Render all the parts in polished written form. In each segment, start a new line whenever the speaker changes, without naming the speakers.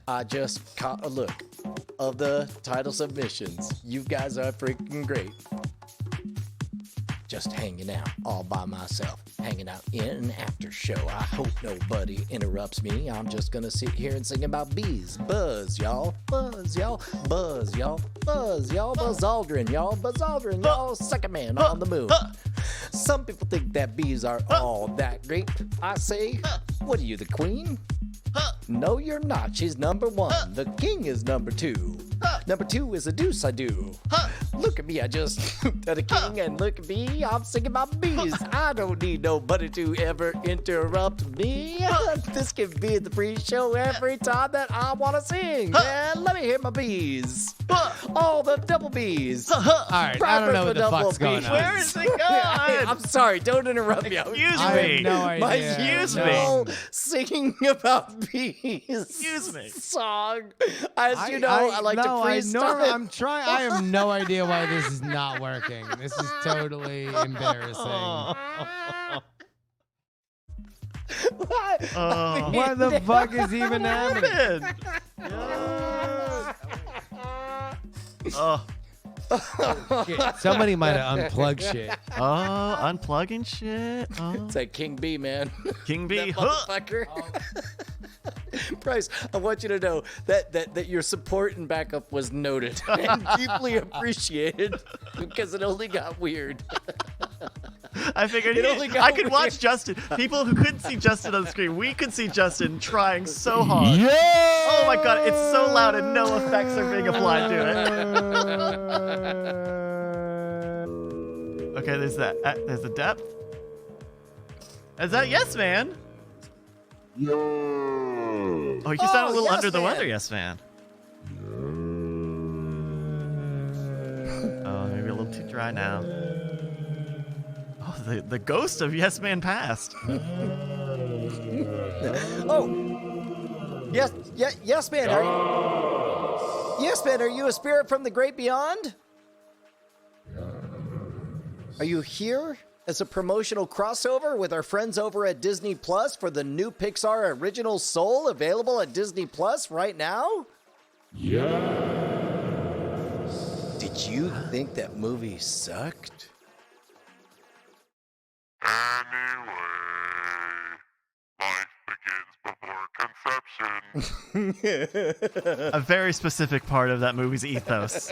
I just caught a look of the title submissions. You guys are freaking great. Just hanging out all by myself, hanging out in an after show. I hope nobody interrupts me. I'm just gonna sit here and sing about bees. Buzz, y'all. Buzz, y'all. Buzz, y'all. Buzz, y'all. Buzz Aldrin, y'all. Buzz Aldrin, y'all. Second man on the moon. Some people think that bees are all that great. I say, what are you, the queen? No, you're not. She's number one. The king is number two. Number two is a deuce I do. Look at me, I just looked at a king, and look at me, I'm singing my bees. I don't need nobody to ever interrupt me. This can be the pre-show every time that I want to sing. And let me hear my bees. All the double bees.
All right, I don't know what the fuck's going on.
Where is it going?
I'm sorry, don't interrupt me.
Excuse me.
I have no idea.
Excuse me.
Singing about bees.
Excuse me.
Song. As you know, I like to freestyle.
I'm trying. I have no idea why this is not working. This is totally embarrassing. What the fuck is even happening? Shit, somebody might have unplugged shit.
Oh, unplugging shit. Oh.
It's like King B, man.
King B.
That motherfucker. Bryce, I want you to know that your support and backup was noted and deeply appreciated because it only got weird.
I figured I could watch Justin. People who couldn't see Justin on the screen, we could see Justin trying so hard.
Yeah!
Oh my god, it's so loud and no effects are being applied to it. Okay, there's that. There's the depth. Is that Yes Man?
Yeah.
Oh, you sound a little
Yes
under the
Man.
weather, Yes Man. Oh, maybe a little too dry now. Oh, the ghost of Yes Man passed.
Oh, yes, man. Yes, man. Are you a spirit from the great beyond? Are you here as a promotional crossover with our friends over at Disney Plus for the new Pixar original Soul available at Disney Plus right now?
Yes.
Did you think that movie sucked?
Anyway, life begins before conception.
A very specific part of that movie's ethos.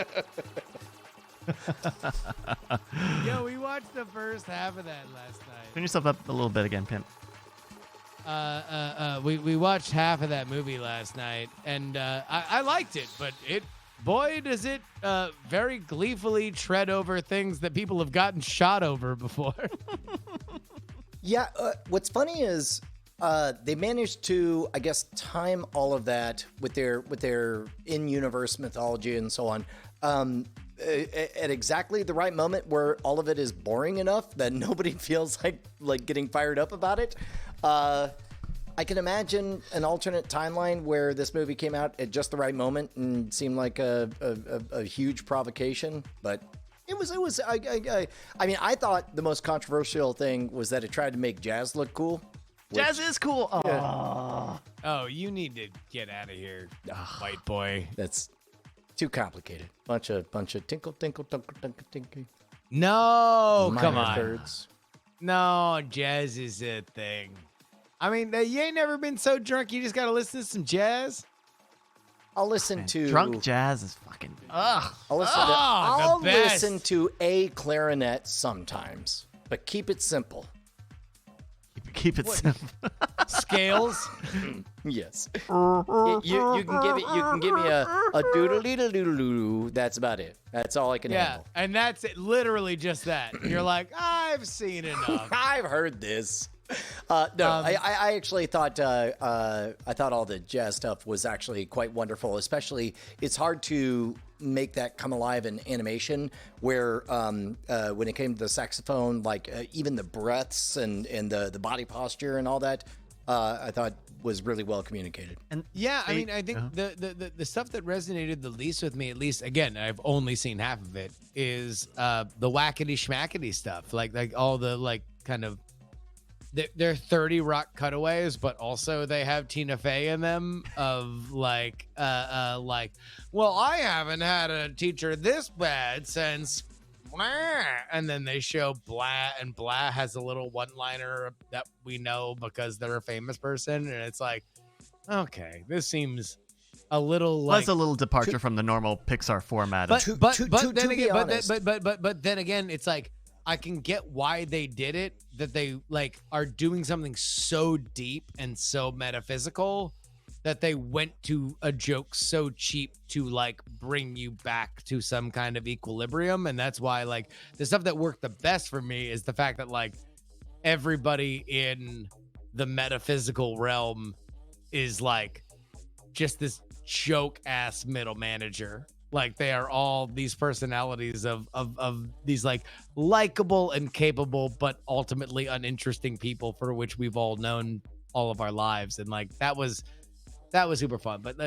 Yo, we watched the first half of that last night.
Turn yourself up a little bit again, Pimp.
We watched half of that movie last night, and I liked it, but boy, does it very gleefully tread over things that people have gotten shot over before.
Yeah, what's funny is they managed to, I guess, time all of that with their in-universe mythology and so on at exactly the right moment where all of it is boring enough that nobody feels like getting fired up about it. I can imagine an alternate timeline where this movie came out at just the right moment and seemed like a huge provocation, but it was. I mean, I thought the most controversial thing was that it tried to make jazz look cool.
Jazz is cool. Oh.
Yeah.
Oh, you need to get out of here, white boy.
That's too complicated. Bunch of tinkle, tinkle, tinkle, tinkle, tinkle.
No, come
Minor
on.
thirds.
No, jazz is a thing. I mean, you ain't never been so drunk you just got to listen to some jazz?
I'll listen to
Drunk jazz is fucking. Ugh.
I'll
the best.
listen to a clarinet sometimes, but keep it simple.
Keep it simple.
Scales?
Yes. You can give me a doodle-doo-doo-doo-doo. That's about it. That's all I can
Yeah,
handle.
and that's it, literally just that. You're like, I've seen enough.
I've heard this. I actually thought all the jazz stuff was actually quite wonderful. Especially, it's hard to make that come alive in animation. Where when it came to the saxophone, even the breaths and the body posture and all that, I thought was really well communicated.
And
Yeah, I mean, I think the stuff that resonated the least with me, at least, again, I've only seen half of it, is the whackety schmackety stuff, like all the kind of they're 30 Rock cutaways, but also they have Tina Fey in them of like, well, I haven't had a teacher this bad since blah. And then they show Blah, and Blah has a little one-liner that we know because they're a famous person, and it's like, okay, this seems a little like
that's a little departure from the normal Pixar format.
But then again, it's like I can get why they did it, that they like are doing something so deep and so metaphysical that they went to a joke so cheap to like bring you back to some kind of equilibrium. And that's why like the stuff that worked the best for me is the fact that like everybody in the metaphysical realm is like just this joke ass middle manager. Like they are all these personalities of these like likable and capable, but ultimately uninteresting people for which we've all known all of our lives. And like, that was super fun. But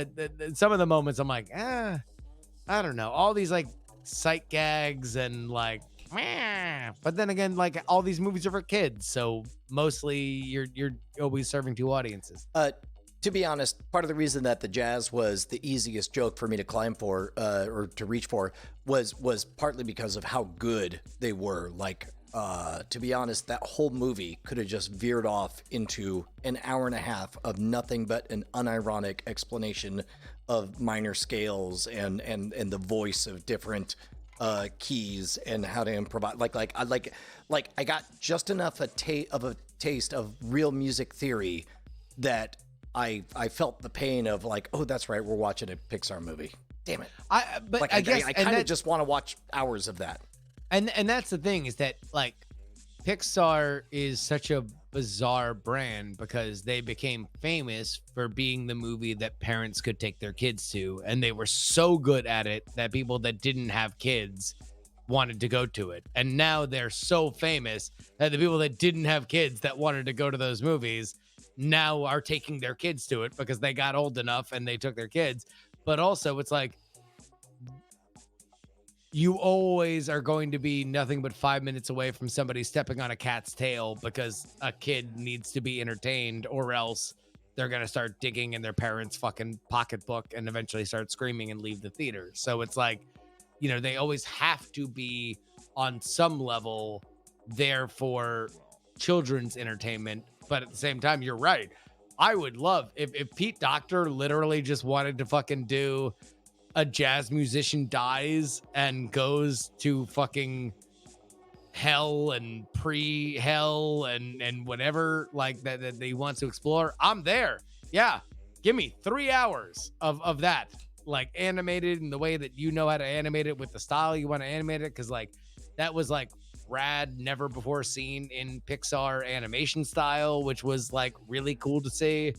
some of the moments I'm like, I don't know. All these like sight gags and like, but then again, like all these movies are for kids. So mostly you're always serving two audiences.
To be honest, part of the reason that the jazz was the easiest joke for me to climb for, or to reach for, was partly because of how good they were. Like, to be honest, that whole movie could have just veered off into an hour and a half of nothing but an unironic explanation of minor scales and the voice of different keys and how to improvise. I got just enough of a taste of real music theory that I felt the pain of like, oh, that's right, we're watching a Pixar movie. Damn it. I guess I kind of just want to watch hours of that.
And that's the thing, is that like Pixar is such a bizarre brand because they became famous for being the movie that parents could take their kids to, and they were so good at it that people that didn't have kids wanted to go to it. And now they're so famous that the people that didn't have kids that wanted to go to those movies now are taking their kids to it because they got old enough and they took their kids. But also it's like, you always are going to be nothing but 5 minutes away from somebody stepping on a cat's tail because a kid needs to be entertained, or else they're going to start digging in their parents' fucking pocketbook and eventually start screaming and leave the theater. So it's like, you know, they always have to be on some level there for children's entertainment. But at the same time, you're right. I would love if Pete Docter literally just wanted to fucking do a jazz musician dies and goes to fucking hell and pre-hell and whatever like that he wants to explore. I'm there. Yeah. Give me 3 hours of that, like animated in the way that you know how to animate it with the style you want to animate it. Cause like that was like rad, never before seen in Pixar animation style, which was like really cool to see.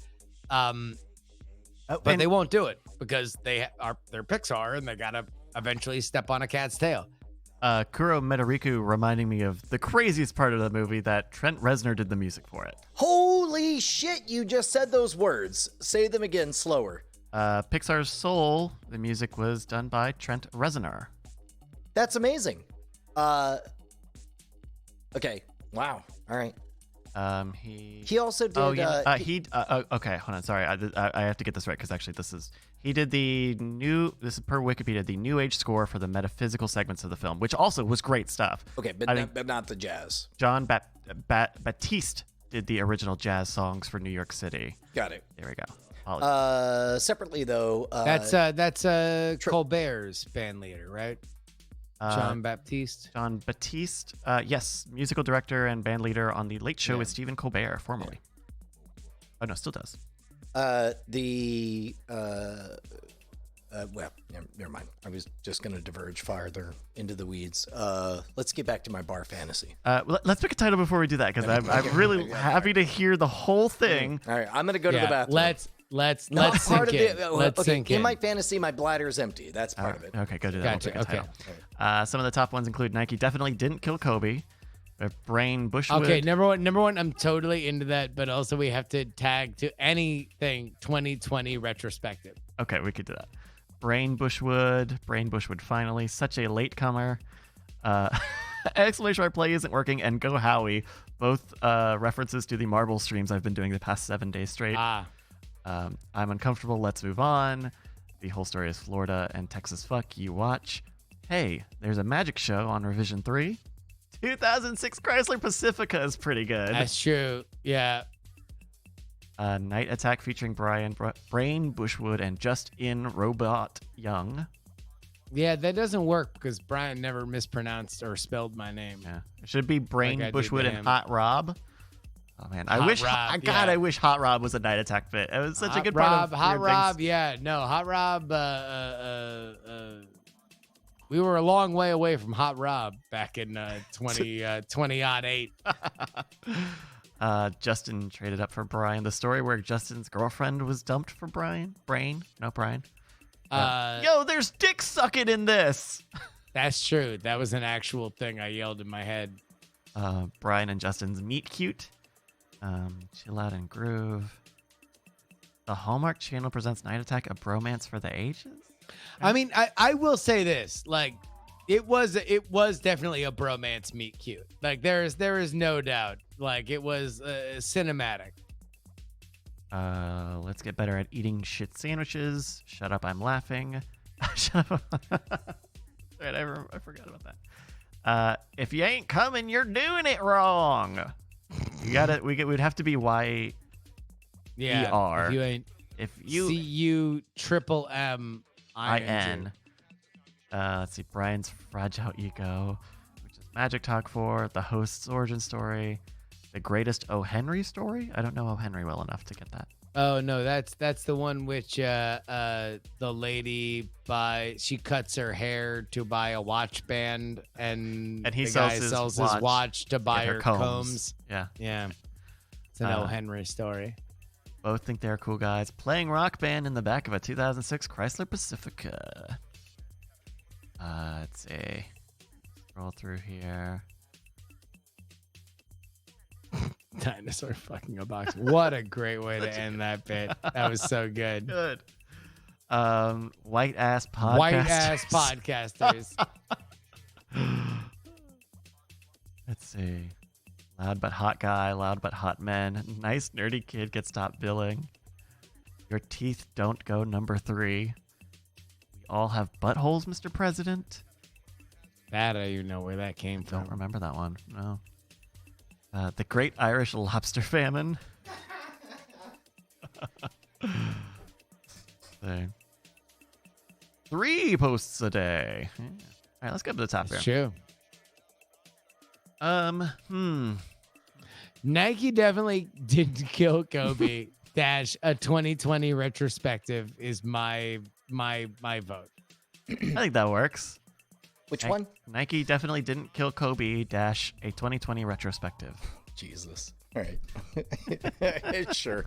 But they won't do it because they're Pixar and they gotta eventually step on a cat's tail.
Kuro Medariku reminding me of the craziest part of the movie, that Trent Reznor did the music for it.
Holy shit, you just said those words. Say them again slower.
Pixar's Soul, the music was done by Trent Reznor.
That's amazing. Okay. Wow. All right.
He
also did.
Okay, hold on. Sorry, I have to get this right because actually he did this is per Wikipedia, the New Age score for the metaphysical segments of the film, which also was great stuff.
Okay, but not the jazz.
John Baptiste did the original jazz songs for New York City.
Got it.
There we go. Apologies.
Separately though,
that's Colbert's band leader, right? John Baptiste.
John Baptiste, yes, musical director and band leader on The Late Show with Stephen Colbert, formerly. Oh no, still does.
Well, never mind. I was just going to diverge farther into the weeds. Let's get back to my bar fantasy.
Let's pick a title before we do that, because I'm really happy to hear the whole thing.
All right, I'm going to go to the bathroom.
Let's sink in. Let's sink in.
In my fantasy, my bladder is empty. That's part of it.
Okay, go do that.
Gotcha.
We'll pick a title. Some of the top ones include Nike definitely didn't kill Kobe. Brain Bushwood.
Okay, number one, I'm totally into that, but also we have to tag to anything 2020 retrospective.
Okay, we could do that. Brain Bushwood finally, such a latecomer. Exclamation mark play isn't working, and Go Howie. both references to the Marvel streams I've been doing the past 7 days straight. I'm uncomfortable. Let's move on. The whole story is Florida and Texas. Fuck you. Watch. Hey, there's a magic show on Revision 3. 2006 Chrysler Pacifica is pretty good.
That's true. Yeah.
Night Attack featuring Brain Bushwood and Just-In Robot Young.
Yeah, that doesn't work because Brian never mispronounced or spelled my name.
Yeah, it should be Brain
Like I did
Bushwood
to
and
him.
Hot Rob. Oh man, I
Hot
wish.
Rob,
God,
yeah.
I wish Hot Rob was a Night Attack bit. It was such a
Hot
good
Rob,
part of
Hot
Weird
Rob,
Things.
yeah, no, Hot Rob. We were a long way away from Hot Rob back in 2008.
Justin traded up for Brian. The story where Justin's girlfriend was dumped for Brian. Brian. Yo, there's dick sucking in this.
That's true. That was an actual thing I yelled in my head.
Brian and Justin's meet cute. Chill out and groove. The Hallmark Channel presents Night Attack, a bromance for the ages.
I mean, I will say this, like, it was definitely a bromance meet cute. Like there is no doubt. Like it was cinematic.
Let's get better at eating shit sandwiches. Shut up, I'm laughing. Shut up. Right, I forgot about that. If you ain't coming, you're doing it wrong. We'd have to be Y.
Yeah.
ER.
If you ain't CUMMIN.
Let's see. Brian's Fragile Ego, which is Magic Talk 4, the host's origin story, the greatest O. Henry story. I don't know O. Henry well enough to get that.
Oh no, that's the one which the lady she cuts her hair to buy a watch band and
he
the
sells
guy
his
sells
watch
his watch to buy
get
her combs.
Yeah.
Yeah. It's an O. Henry story.
Both think they're cool guys playing Rock Band in the back of a 2006 Chrysler Pacifica. Let's see. Scroll through here.
Dinosaur fucking a box. What a great way to end that bit. That was so good.
Good. White ass podcasters.
White ass podcasters.
Let's see. Loud but hot guy, loud but hot men. Nice nerdy kid gets stopped billing. Your teeth don't go number 3. We all have buttholes, Mr. President.
That I don't even know where that came from.
Don't remember that one. No. The Great Irish Lobster Famine. There. 3 posts a day. Yeah. All right, let's go to the top
It's
here.
true. Nike definitely didn't kill Kobe. Dash a 2020 retrospective is my vote.
I think that works.
Which one?
Nike definitely didn't kill Kobe. Dash a 2020 retrospective.
Jesus. All right. Sure.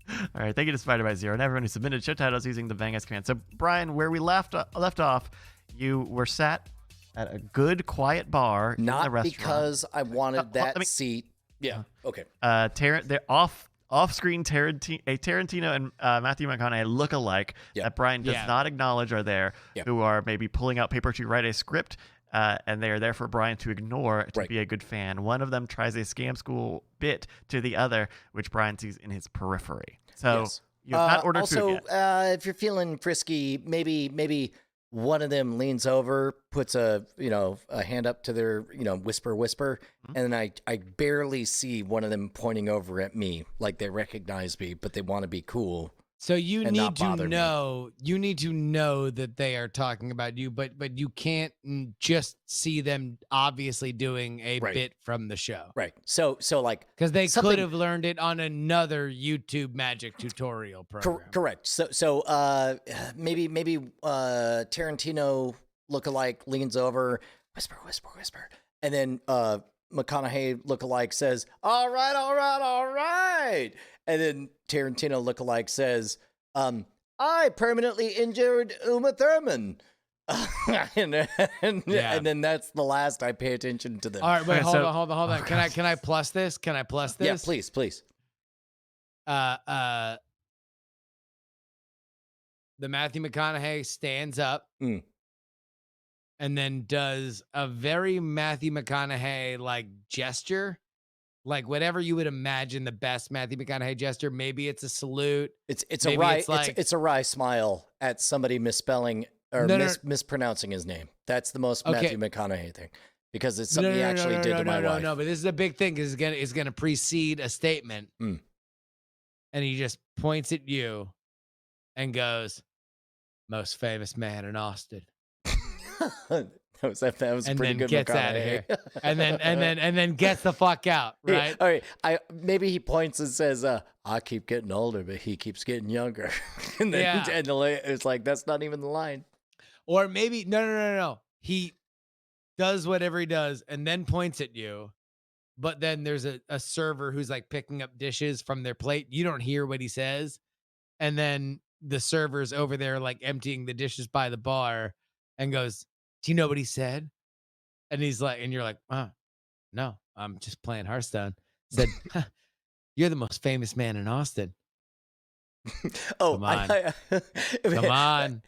All right. Thank you to Spider by Zero and everyone who submitted show titles using the Bang S command. So Brian, where we left off, you were sat at a good quiet bar in the
Not
restaurant.
because I wanted that
let me-
seat. Yeah. Okay.
They're off-screen Tarantino and Matthew McConaughey look-alike that Brian does not acknowledge are there, who are maybe pulling out paper to write a script, and they are there for Brian to ignore to be a good fan. One of them tries a scam school bit to the other, which Brian sees in his periphery. So you have not ordered food yet.
Also, if you're feeling frisky, maybe one of them leans over, puts a hand up to their whisper, and then I barely see one of them pointing over at me like they recognize me, but they want to be cool.
So you
and
need
not
to
bother me.
know that they are talking about you, but you can't just see them obviously doing a bit from the show.
Right. So like
because they
something-
could have learned it on another YouTube magic tutorial program.
Correct. So maybe Tarantino lookalike leans over, whisper, and then McConaughey lookalike says, all right. And then Tarantino lookalike says, I permanently injured Uma Thurman. and then that's the last I pay attention to them.
All right, wait,
Okay,
hold on. Can I plus this?
Yeah, please.
The Matthew McConaughey stands up and then does a very Matthew McConaughey like gesture like whatever you would imagine the best Matthew McConaughey gesture. Maybe it's a salute.
It's
Maybe
a wry
it's like-
it's a wry smile at somebody misspelling or
No.
mispronouncing his name. That's the most
Okay.
Matthew McConaughey thing, because it's something he actually did to my wife.
No, but this is a big thing because it's gonna precede a statement.
Mm.
And he just points at you and goes, "Most famous man in Austin."
that was
And
pretty
then
good.
gets outta
McConaughey.
here. And then gets the fuck out,
Yeah,
right?
all right. Maybe he points and says, "I keep getting older, but he keeps getting younger." And then
Yeah.
and it's like that's not even the line.
Or maybe no. He does whatever he does and then points at you. But then there's a server who's like picking up dishes from their plate. You don't hear what he says. And then the server's over there like emptying the dishes by the bar and goes, "Do you know what he said?" And he's like, and you're like, "No, I'm just playing Hearthstone." Said, "You're the most famous man in Austin."
Oh,
Come on.
Come
Come on.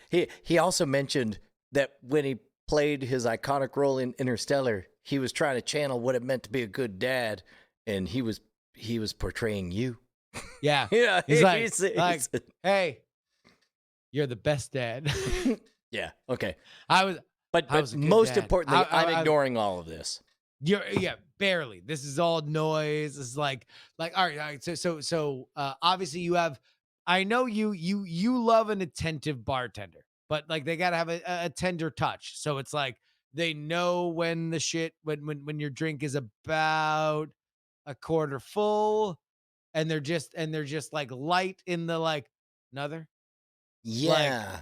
He also mentioned that when he played his iconic role in Interstellar, he was trying to channel what it meant to be a good dad, and he was portraying you.
Yeah.
Yeah,
He's like,
he's-
"Hey, you're the best dad."
yeah, okay.
I was
But
was a good
most
dad.
importantly,
I-
I'm ignoring all of this.
Yeah, barely. This is all noise. It's like all right. So obviously you have. I know you love an attentive bartender, but like they gotta have a tender touch. So it's like they know when the shit when your drink is about a quarter full, and they're just like light in the like another.
Yeah.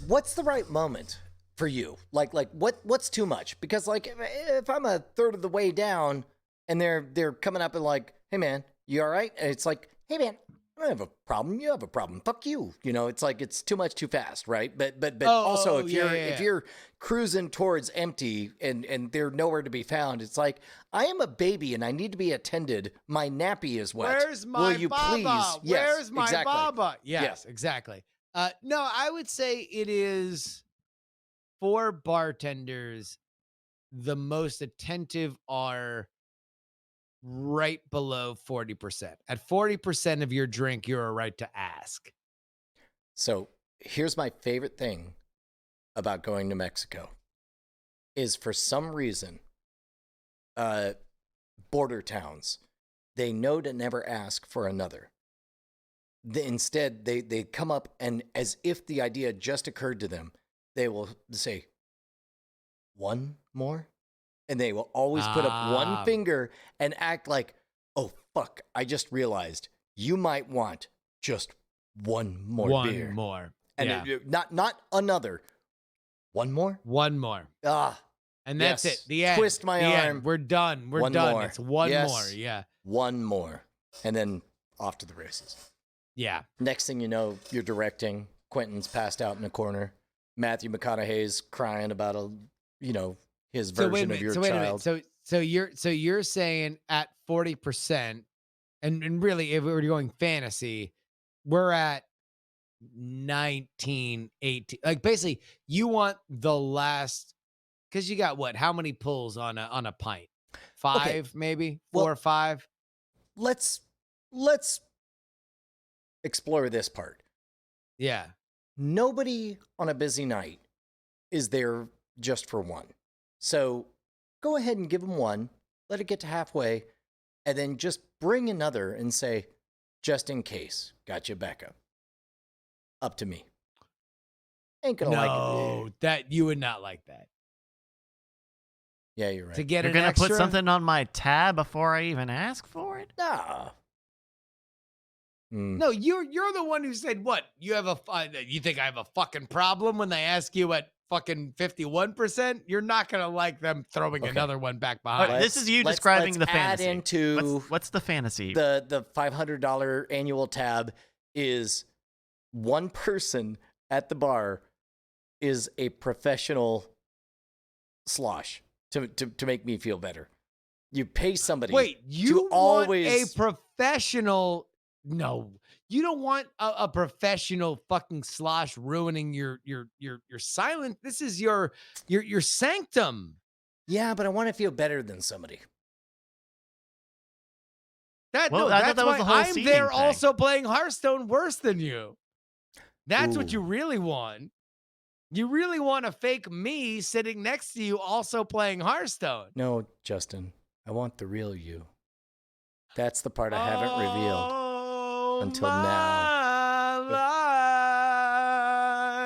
What's the right moment for you? Like what's too much? Because like if I'm a third of the way down and they're coming up and like, "Hey man, you all right?" And it's like, "Hey man, I don't have a problem. You have a problem. Fuck you." You know, it's like it's too much too fast, right? But also if you're cruising towards empty and they're nowhere to be found, it's like, "I am a baby and I need to be attended. My nappy is wet.
Where's my
Will you
baba?
please?" Yes,
Where's my
exactly.
baba? Yes, exactly. No, I would say it is for bartenders, the most attentive are right below 40%. At 40% of your drink, you're a right to ask.
So here's my favorite thing about going to Mexico is for some reason, border towns, they know to never ask for another. Instead, they come up and as if the idea just occurred to them, they will say, "One more?" And they will always put up one finger and act like, "Oh, fuck, I just realized you might want just one more beer."
One more.
And
Yeah.
not another. One more?
One more. And that's
yes.
it. The end.
Twist my
The end.
arm.
We're done. We're
One
done.
more.
It's one
Yes.
more. Yeah.
One more. And then off to the races.
Yeah.
Next thing you know, you're directing. Quentin's passed out in a corner. Matthew McConaughey's crying about his version of your child.
So you're saying at 40%, and really if we were going fantasy, we're at 19, 18. Like basically you want the last, because you got what? How many pulls on a pint? 5 maybe? 4 or 5?
Let's explore this part.
Yeah.
Nobody on a busy night is there just for one. So go ahead and give them one, let it get to halfway, and then just bring another and say, "Just in case, got you backup." Up to me. Ain't gonna like it.
No, that you would not like that.
Yeah, you're right.
To get
You're
an
gonna
extra,
put something on my tab before I even ask for it?
Nah.
No, you're the one who said what? You think I have a fucking problem when they ask you at fucking 51%? You're not gonna like them throwing another one back
All
behind.
right, this is you describing the
add
fantasy.
into
What's the fantasy?
the $500 annual tab is one person at the bar is a professional slosh to make me feel better. You pay somebody.
Wait, you
to
want
always
a professional? No, you don't want a professional fucking slosh ruining your silent. This is your sanctum.
Yeah, but I want to feel better than somebody.
That
Well,
no,
I thought
that's
that was
why
the whole
I'm
seeding
there
thing.
also playing Hearthstone worse than you. That's what
Ooh.
you really want. You really want to fake me sitting next to you also playing Hearthstone.
No, Justin, I want the real you. That's the part I haven't revealed until now.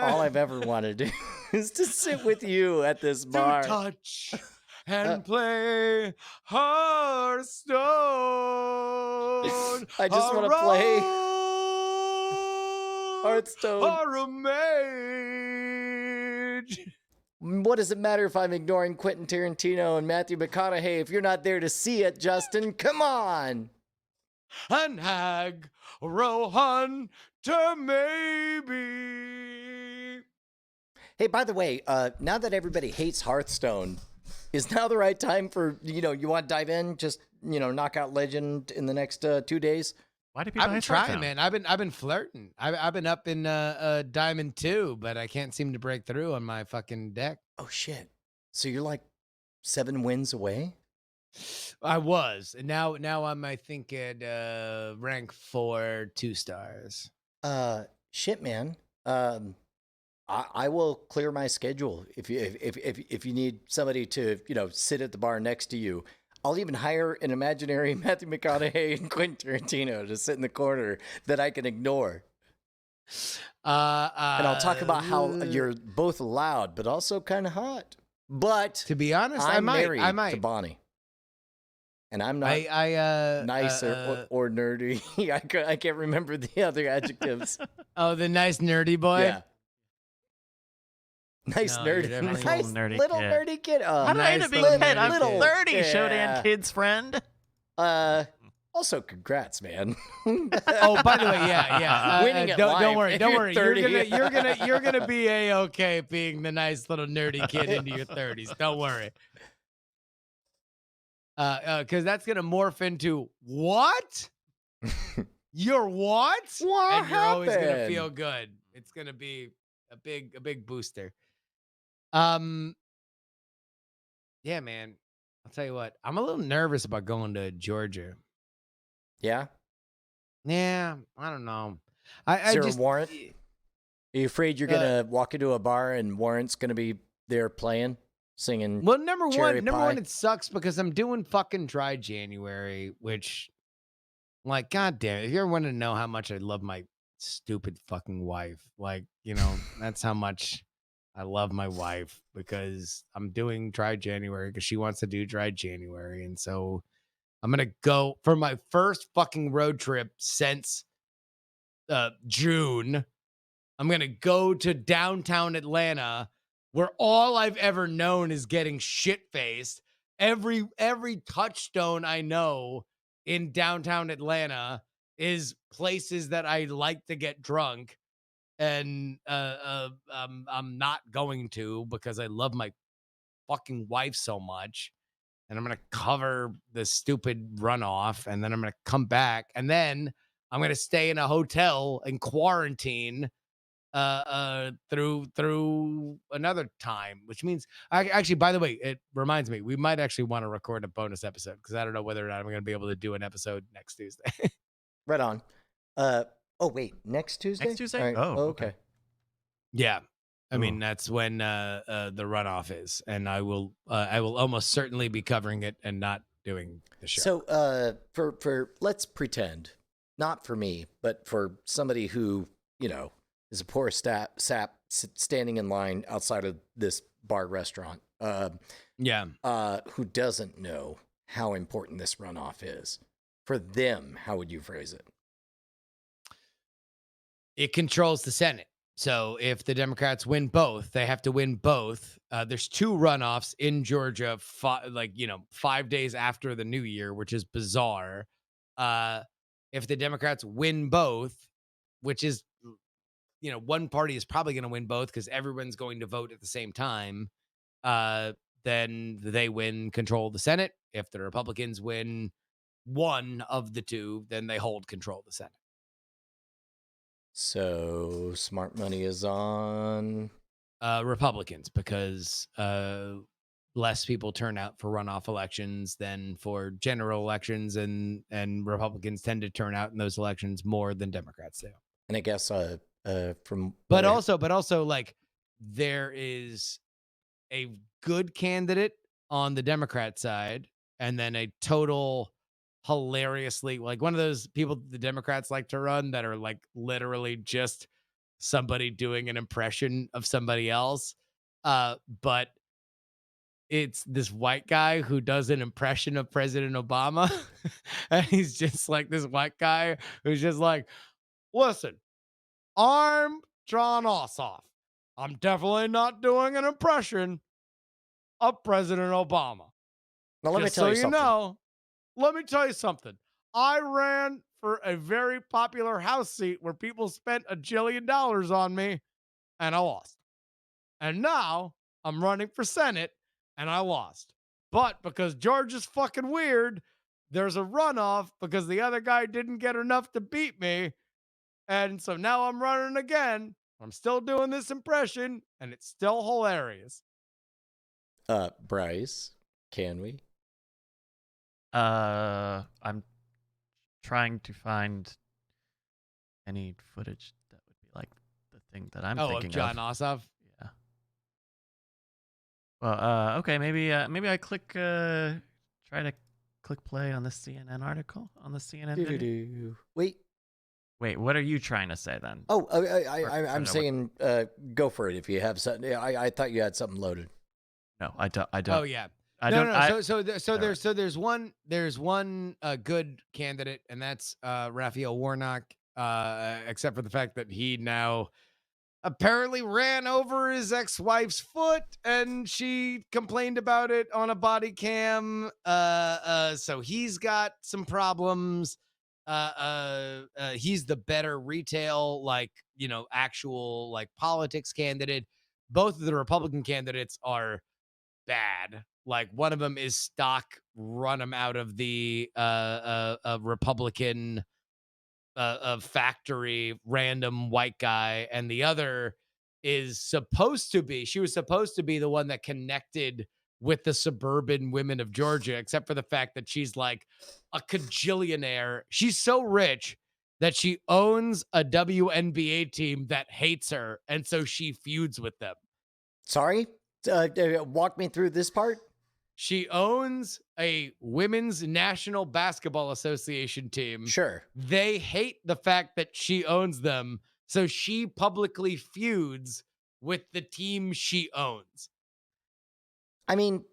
All I've ever wanted to do is to sit with you at this bar.
To touch and play Hearthstone.
I just want to play Hearthstone.
Or a mage.
What does it matter if I'm ignoring Quentin Tarantino and Matthew McConaughey if you're not there to see it, Justin? Come on.
An hag, Rohan, to maybe.
Hey, by the way, now that everybody hates Hearthstone, is now the right time for, you want to dive in? Just, knock out Legend in the next 2 days?
Why do people
I've been
hate
trying,
Hearthstone?
man. I've been flirting. I've been up in Diamond 2, but I can't seem to break through on my fucking deck.
Oh, shit. So you're like 7 wins away?
I was. And now I'm, I think, at rank 4, 2 stars.
Shit, man. I will clear my schedule if you need somebody to sit at the bar next to you. I'll even hire an imaginary Matthew McConaughey and Quentin Tarantino to sit in the corner that I can ignore. And I'll talk about how you're both loud but also kind of hot. But
to be honest,
I'm
I
married
might.
to Bonnie, and I'm not
I
nice or nerdy. I can't remember the other adjectives.
Oh, the nice nerdy boy.
Yeah. Nice
No, you're
nerdy,
definitely
nice
nerdy
little
kid.
nerdy kid. Oh,
How did I end
nice
up being
little
10? I'm
nerdy kid.
30,
Yeah.
Shodan kid's friend.
Also, congrats, man.
Oh, by the way, yeah.
Winning at
don't
life
worry,
if
don't
you're
worry.
30.
You're gonna be a-okay being the nice little nerdy kid into your 30s. Don't worry. Because that's gonna morph into what? You're what?
What
and you're always gonna
happened?
feel good. It's gonna be a big booster. Yeah, man. I'll tell you what. I'm a little nervous about going to Georgia.
Yeah?
Yeah, I don't know.
Is
I
there
just
a warrant? Are you afraid you're going to walk into a bar and Warrant's going to be there playing, singing?
Well, number
cherry
one,
pie?
it sucks because I'm doing fucking Dry January, which, like, goddamn, if you ever want to know how much I love my stupid fucking wife, like, that's how much I love my wife, because I'm doing Dry January because she wants to do Dry January, and so I'm gonna go for my first fucking road trip since June. I'm gonna go to downtown Atlanta, where all I've ever known is getting shit-faced. Every touchstone I know in downtown Atlanta is places that I like to get drunk, and I'm not going to because I love my fucking wife so much. And I'm gonna cover the stupid runoff, and then I'm gonna come back, and then I'm gonna stay in a hotel and quarantine through another time, which means actually, by the way, it reminds me, we might actually want to record a bonus episode because I don't know whether or not I'm gonna be able to do an episode next Tuesday.
Right on. Oh, wait. Next Tuesday?
Next Tuesday?
All right.
Oh,
okay.
Yeah. I mean,
Ooh.
that's when the runoff is, and I will almost certainly be covering it and not doing the show.
So, for let's pretend, not for me, but for somebody who, is a poor sap standing in line outside of this bar restaurant,
Yeah.
who doesn't know how important this runoff is, for them, how would you phrase it?
It controls the Senate. So if the Democrats win both, they have to win both. There's 2 runoffs in Georgia, 5 days after the new year, which is bizarre. If the Democrats win both, which is, one party is probably going to win both because everyone's going to vote at the same time, then they win control of the Senate. If the Republicans win one of the 2, then they hold control of the Senate.
So smart money is on
Republicans, because less people turn out for runoff elections than for general elections, and Republicans tend to turn out in those elections more than Democrats do.
And I guess from
but also like there is a good candidate on the Democrat side, and then a total hilariously, like, one of those people the Democrats like to run that are like literally just somebody doing an impression of somebody else. But it's this white guy who does an impression of President Obama. And he's just like this white guy who's just like, listen, I'm John Ossoff. I'm definitely not doing an impression of President Obama.
now let me
Just
tell
so
you
you
something.
know, let me tell you something. I ran for a very popular House seat where people spent $1 jillion on me, and I lost. And now I'm running for Senate, and I lost. But because George is fucking weird, there's a runoff because the other guy didn't get enough to beat me. And so now I'm running again. I'm still doing this impression, and it's still hilarious.
Bryce, can we?
I'm trying to find any footage that would be like the thing that I'm thinking
of John
of.
Ossoff?
Yeah. Well, okay, maybe I click try to click play on the CNN article on the CNN video.
Do-do-do. Wait,
what are you trying to say then?
Oh, I'm saying go for it if you have something. I thought you had something loaded.
No, I don't.
Oh yeah. There's one good candidate, and that's Raphael Warnock. Except for the fact that he now apparently ran over his ex-wife's foot, and she complained about it on a body cam. So he's got some problems. He's the better retail, actual politics candidate. Both of the Republican candidates are bad. Like, one of them is stock run him out of the Republican factory, random white guy, and the other is supposed to be the one that connected with the suburban women of Georgia, except for the fact that she's like a cajillionaire. She's so rich that she owns a WNBA team that hates her, and so she feuds with them.
Sorry? Walk me through this part.
She owns a women's National Basketball Association team.
Sure.
They hate the fact that she owns them, so she publicly feuds with the team she owns.
I mean,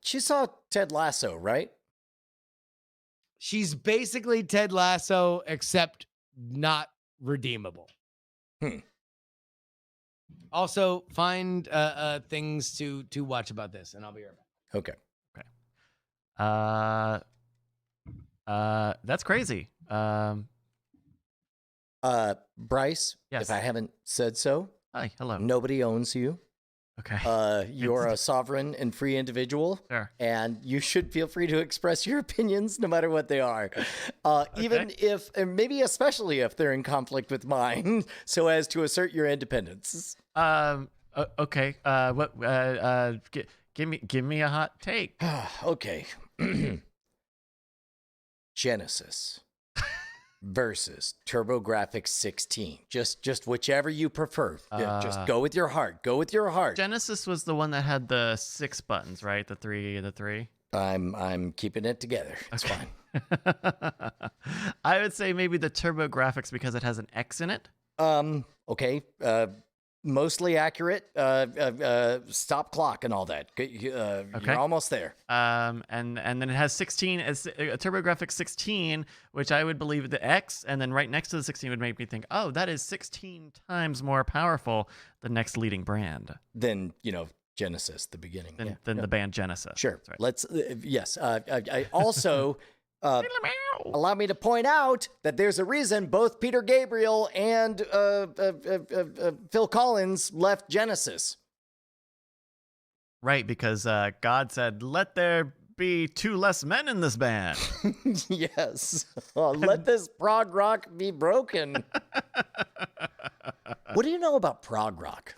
she saw Ted Lasso, right?
She's basically Ted Lasso, except not redeemable. Also, find things to watch about this, and I'll be right back.
Okay.
That's crazy.
Bryce,
Yes.
if I haven't said so,
Hi, hello.
nobody owns you.
Okay.
You're a sovereign and free individual,
Sure.
and you should feel free to express your opinions no matter what they are. Even if, and maybe especially if they're in conflict with mine, so as to assert your independence.
Okay. Give me a hot take.
Okay. Genesis versus TurboGrafx 16. Just whichever you prefer. Just go with your heart. Go with your heart.
Genesis was the one that had the 6 buttons, right? The three.
I'm keeping it together. It's fine.
I would say maybe the TurboGrafx because it has an X in it.
Okay. Mostly accurate. Stop clock and all that. You're almost there.
And then it has 16 as a TurboGrafx 16, which I would believe the X, and then right next to the 16 would make me think, oh, that is 16 times more powerful. The next leading brand.
Then Genesis, the beginning.
Than the band Genesis.
Sure.
Right.
Let's. Yes. I also. Allow me to point out that there's a reason both Peter Gabriel and Phil Collins left Genesis.
Right, because God said, let there be 2 less men in this band.
Yes. Let this prog rock be broken. What do you know about prog rock?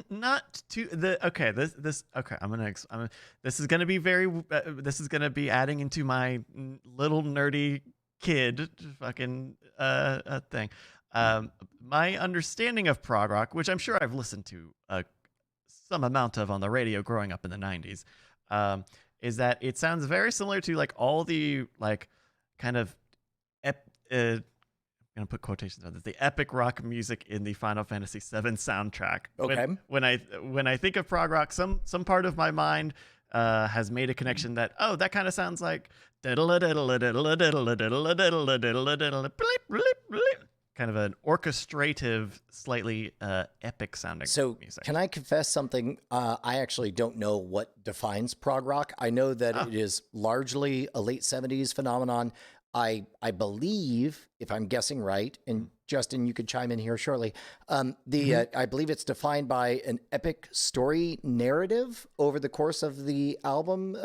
Not to the okay. This okay. This is gonna be very. This is gonna be adding into my little nerdy kid fucking thing. My understanding of prog rock, which I'm sure I've listened to some amount of on the radio growing up in the '90s, is that it sounds very similar to like all the like kind of I'm gonna put quotations on this. The epic rock music in the Final Fantasy VII soundtrack.
Okay.
When I think of prog rock, some part of my mind has made a connection that that kind of sounds like kind of an orchestrative, slightly epic sounding music.
Can I confess something? I actually don't know what defines prog rock. I know that it is largely a late 70s phenomenon. I believe, if I'm guessing right, and Justin, you could chime in here shortly. I believe it's defined by an epic story narrative over the course of the album,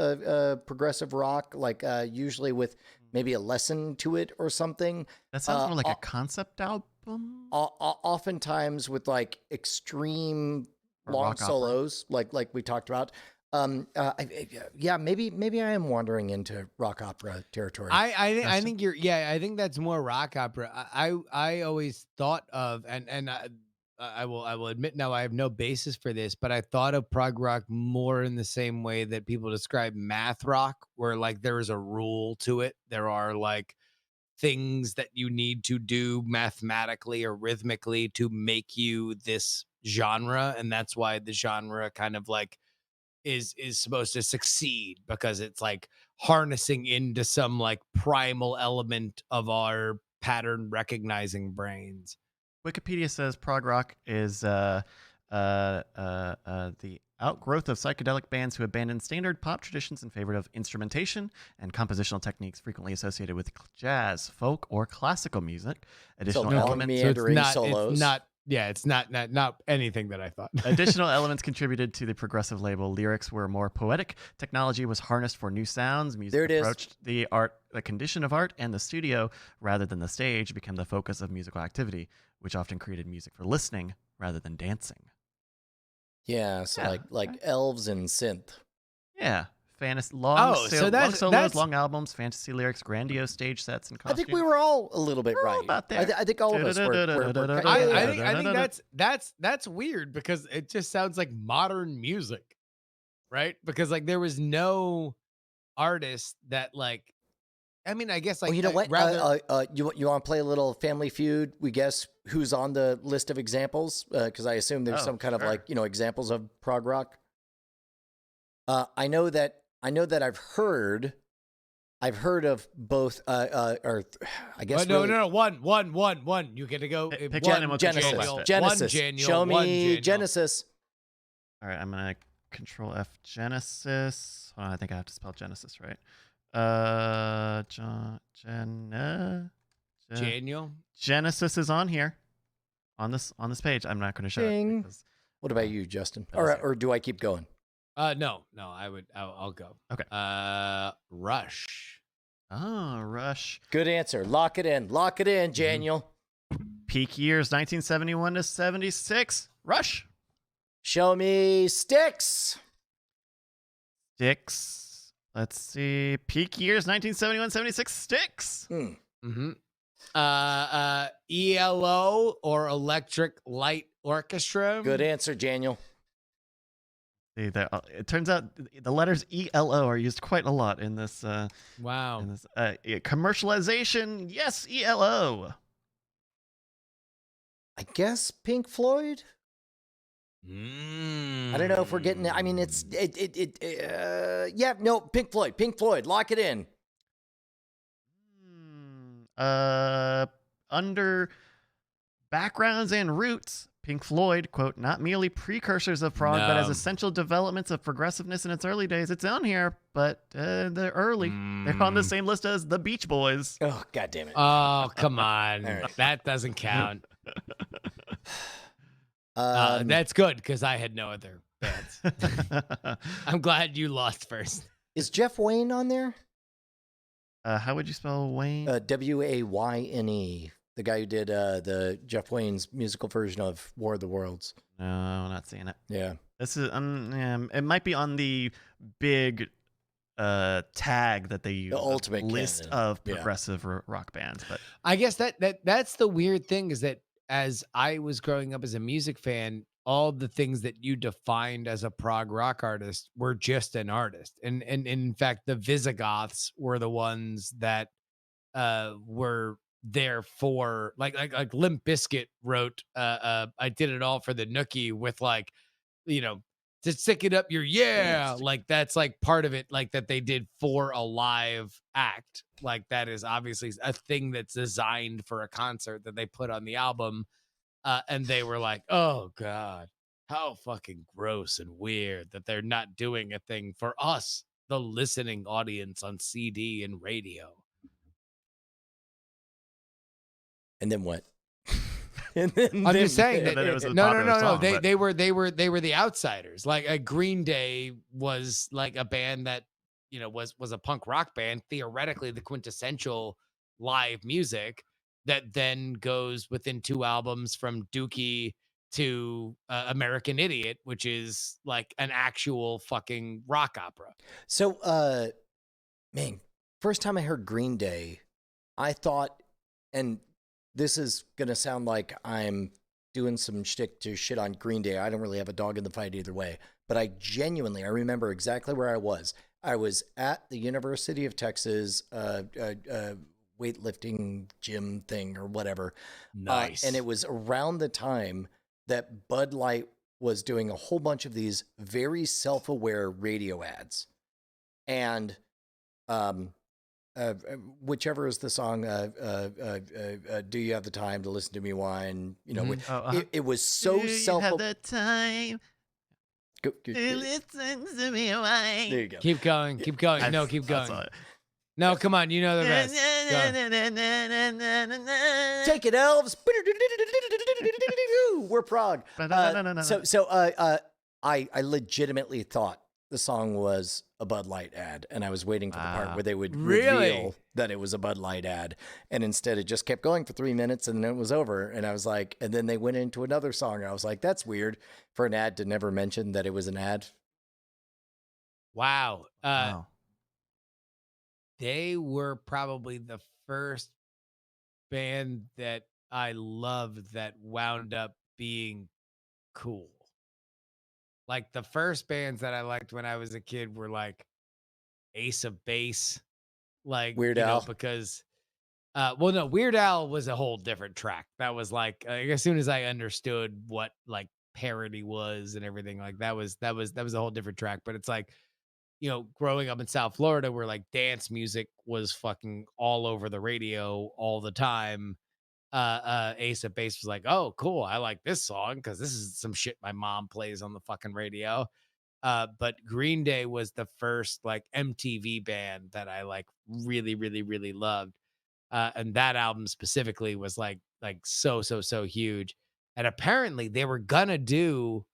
progressive rock, like usually with maybe a lesson to it or something.
That sounds more like a concept album.
Oftentimes with like extreme long solos, like we talked about. Maybe I am wandering into rock opera territory.
I think I think that's more rock opera. I always thought of and I will admit now I have no basis for this, but I thought of prog rock more in the same way that people describe math rock, where like there is a rule to it. There are like things that you need to do mathematically or rhythmically to make you this genre, and that's why the genre kind of like is supposed to succeed, because it's like harnessing into some like primal element of our pattern recognizing brains.
Wikipedia says prog rock is the outgrowth of psychedelic bands who abandoned standard pop traditions in favor of instrumentation and compositional techniques frequently associated with jazz, folk, or classical music. Additional elements,
it's not anything that I thought.
Additional elements contributed to the progressive label. Lyrics were more poetic. Technology was harnessed for new sounds. Music approached the condition of art, and the studio, rather than the stage, became the focus of musical activity, which often created music for listening rather than dancing.
Yeah, like elves and synth.
Yeah. Fantasy, long solos, long albums, fantasy lyrics, grandiose stage sets, and costumes.
I think we were all a little bit right
about there.
I think all of us were
I think that's weird, because it just sounds like modern music, right? Because like there was no artist that like, I mean, I guess like,
well, you know what? You want to play a little Family Feud? We guess who's on the list of examples, because I assume there's some kind of like examples of prog rock. I know that I've heard of both. Or I guess
one. You get to go.
Pick
Genesis. Show me Genesis.
All right, I'm gonna Control F Genesis. Hold on, I think I have to spell Genesis right.
Daniel.
Genesis is on here, on this page. I'm not going to show it.
What about you, Justin? Or do I keep going?
No, I'll go.
Okay.
Rush.
Oh, Rush.
Good answer. Lock it in, Daniel.
Peak years 1971 to 76. Rush.
Show me Styx.
Let's see. Peak years 1971-76. Styx.
ELO or Electric Light Orchestra.
Good answer, Daniel.
It turns out the letters ELO are used quite a lot in this.
Wow.
In this, commercialization, yes, ELO.
I guess Pink Floyd. I don't know if we're getting. I mean, Pink Floyd. Pink Floyd. Lock it in.
Under backgrounds and roots, Pink Floyd, quote, not merely precursors of prog, but as essential developments of progressiveness in its early days. It's on here, but they're early. They're on the same list as the Beach Boys.
Oh, God damn it.
Oh, come on. Right. That doesn't count. That's good, because I had no other bands. I'm glad you lost first.
Is Jeff Wayne on there?
How would you spell Wayne?
Wayne. The guy who did the Jeff Wayne's musical version of War of the Worlds.
No, I'm not seeing it.
Yeah.
This is it might be on the big tag that they use,
The ultimate
list
canon.
of progressive rock bands. But
I guess that's the weird thing, is that as I was growing up as a music fan, all the things that you defined as a prog rock artist were just an artist. And in fact, the Visigoths were the ones that were there for like Limp Bizkit wrote I Did It All for the Nookie with like, you know, to stick it up your like that's like part of it, like that they did for a live act. Like that is obviously a thing that's designed for a concert that they put on the album. And they were like, oh God, how fucking gross and weird that they're not doing a thing for us, the listening audience on CD and radio.
And then what?
I'm just saying that
it was a
no.
popular song,
They were the outsiders. Like Green Day was like a band that, you know, was a punk rock band, theoretically the quintessential live music, that then goes within 2 albums from Dookie to American Idiot, which is like an actual fucking rock opera.
So, man, first time I heard Green Day, I thought, and this is going to sound like I'm doing some shtick to shit on Green Day. I don't really have a dog in the fight either way, but I remember exactly where I was. I was at the University of Texas weightlifting gym thing or whatever.
Nice.
And it was around the time that Bud Light was doing a whole bunch of these very self-aware radio ads. And whichever is the song, Do You Have the Time to Listen to Me Whine? You know, it was so
self-aware. Have the time
to
listen to me whine.
There you go.
Keep going. Keep going. No, keep going. No, come on. You know the rest.
Take it, elves. We're Prog. I legitimately thought the song was a Bud Light ad, and I was waiting for the part where they would reveal that it was a Bud Light ad, and instead it just kept going for 3 minutes, and then it was over, and I was like, and then they went into another song, and I was like, that's weird for an ad to never mention that it was an ad.
Wow. They were probably the first band that I loved that wound up being cool. Like the first bands that I liked when I was a kid were like Ace of Base, like
Weird Al,
because Weird Al was a whole different track. That was like as soon as I understood what like parody was and everything, like that was a whole different track. But it's like, you know, growing up in South Florida where like dance music was fucking all over the radio all the time. Ace of Base was like, oh, cool. I like this song because this is some shit my mom plays on the fucking radio. But Green Day was the first like MTV band that I like really, really, really loved. And that album specifically was like so huge. And apparently they were gonna do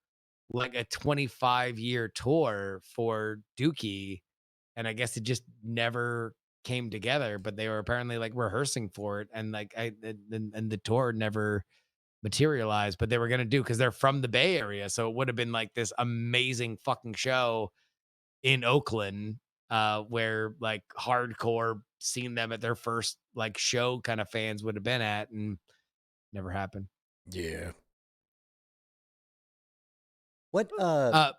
like a 25-year tour for Dookie, and I guess it just never came together, but they were apparently like rehearsing for it, and like and the tour never materialized, but they were gonna do, because they're from the Bay Area, so it would have been like this amazing fucking show in Oakland, where like hardcore seeing them at their first like show kind of fans would have been at, and never happened.
Yeah. What how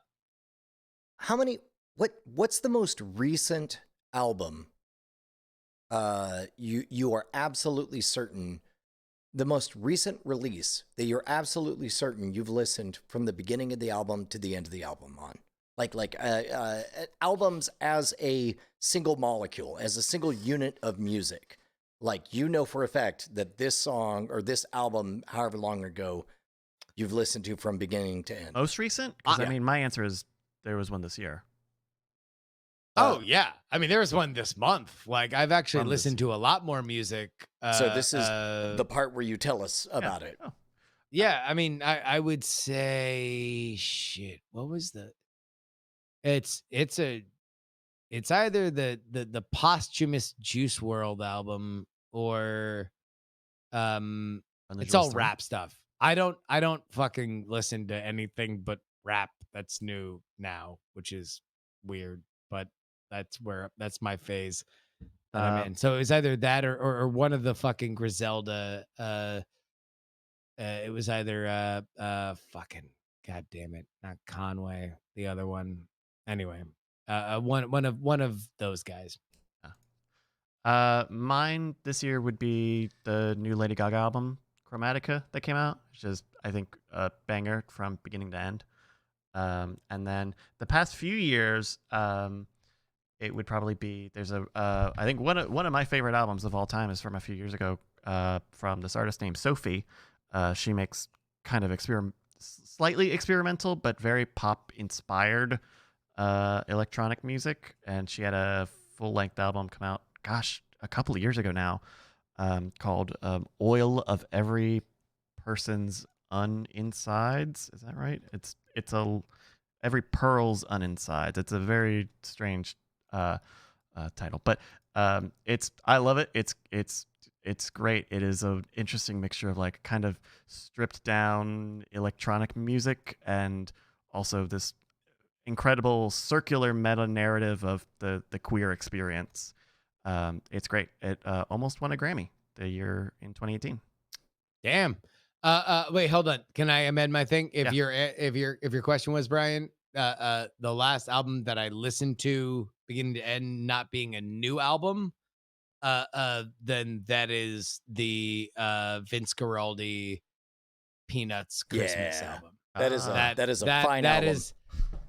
many what's the most recent album you are absolutely certain, the most recent release that you're absolutely certain you've listened from the beginning of the album to the end of the album on? Like albums as a single molecule, as a single unit of music. Like, you know for a fact that this song or this album, however long ago, you've listened to from beginning to end.
Most recent? Because I mean, my answer is there was one this year.
Oh yeah, I mean there was one this month. Like I've actually listened to a lot more music.
So this is the part where you tell us about it.
Oh.
Yeah, I mean I would say shit. What was the? It's either the posthumous Juice WRLD album or
Unusual
It's all
Story.
rap stuff. I don't fucking listen to anything but rap that's new now, which is weird, but that's my phase that I'm in. So it's either that or one of the fucking Griselda. It was either fucking god damn it, not Conway, the other one. Anyway, one of those guys.
Mine this year would be the new Lady Gaga album, Chromatica, that came out, which is, I think, a banger from beginning to end. And then the past few years, it would probably be I think one of my favorite albums of all time is from a few years ago, from this artist named Sophie. She makes kind of slightly experimental but very pop inspired electronic music, and she had a full length album come out, a couple of years ago now, called "Oil of Every Person's Uninsides." Is that right? It's every pearl's uninsides. It's a very strange title, but I love it. It's great. It is an interesting mixture of like kind of stripped down electronic music and also this incredible circular meta narrative of the queer experience. It's great. It almost won a Grammy the year in 2018.
Damn. Wait, hold on. Can I amend my thing? If
Yeah.
your question was, Brian, the last album that I listened to beginning to end not being a new album, then that is the Vince Guaraldi Peanuts Christmas album.
That is a fine album.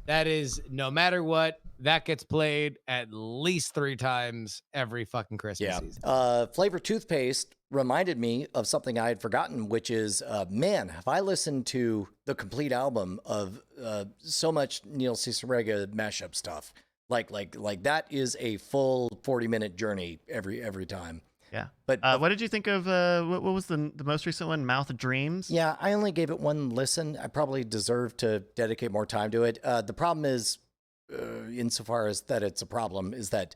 That is no matter what, that gets played at least 3 times every fucking Christmas season.
Flavor Toothpaste reminded me of something I had forgotten, which is, man, have I listened to the complete album of so much Neil Cicerega mashup stuff. Like that is a full 40-minute journey every time.
Yeah.
But
what did you think of what was the most recent one, Mouth of Dreams?
Yeah, I only gave it one listen. I probably deserve to dedicate more time to it. The problem is, insofar as that it's a problem, is that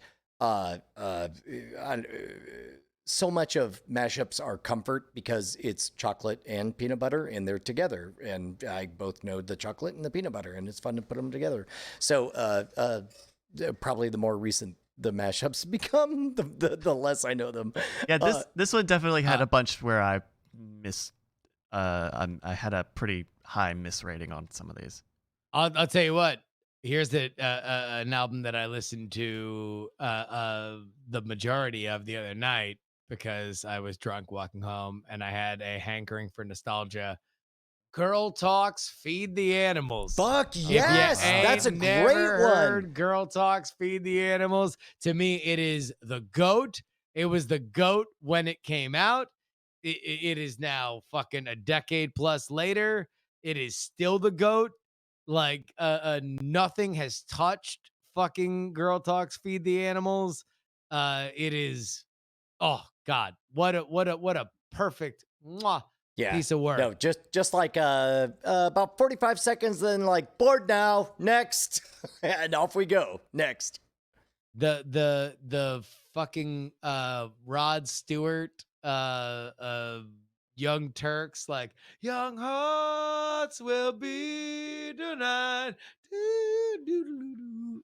so much of mashups are comfort because it's chocolate and peanut butter and they're together. And I both know the chocolate and the peanut butter, and it's fun to put them together. So probably the more recent the mashups become, the less I know them.
Yeah, this one definitely had a bunch where I missed. I had a pretty high miss rating on some of these.
I'll tell you what. Here's an album that I listened to the majority of the other night because I was drunk walking home and I had a hankering for nostalgia. Girl Talks, Feed the Animals.
Fuck yes, that's a great one.
Girl Talks, Feed the Animals. To me, it is the GOAT. It was the GOAT when it came out. It is now fucking a decade plus later. It is still the GOAT. Like nothing has touched fucking Girl Talks, Feed the Animals. It is, oh God, what a perfect piece of work.
No, just like about 45 seconds, then like bored now, next, and off we go. Next.
The fucking Rod Stewart Young Turks, like young hearts will be tonight.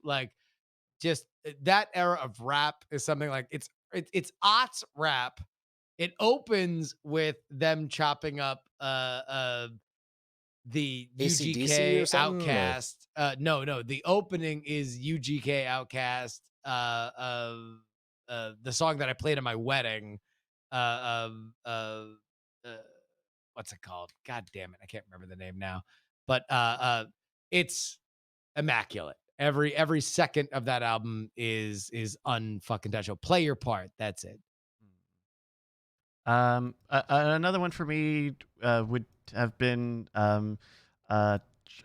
Like just that era of rap is something like it's aughts rap. It opens with them chopping up the
AC/DC or
UGK
something,
Outcast. No, the opening is UGK Outcast. The song that I played at my wedding. What's it called? God damn it, I can't remember the name now. But it's immaculate. Every second of that album is unfucking touchable. Play your part. That's it.
Another one for me would have been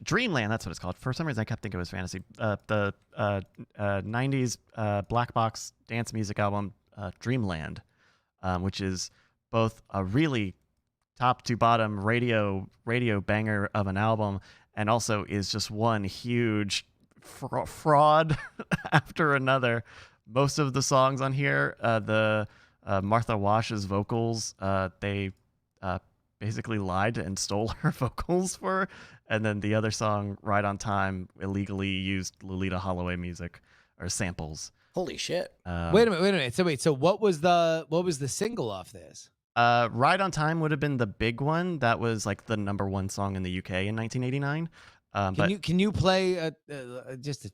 Dreamland. That's what it's called. For some reason, I kept thinking it was fantasy. The 90s black box dance music album, Dreamland, which is both a really top to bottom radio banger of an album, and also is just one huge fraud after another. Most of the songs on here, the Martha Wash's vocals. They basically lied and stole her vocals for her. And then the other song, Right on Time, illegally used Lolita Holloway music or samples.
Holy shit.
Wait a minute. So what was the single off this?
Right on Time would have been the big one. That was like the number one song in the UK in 1989.
Can you play just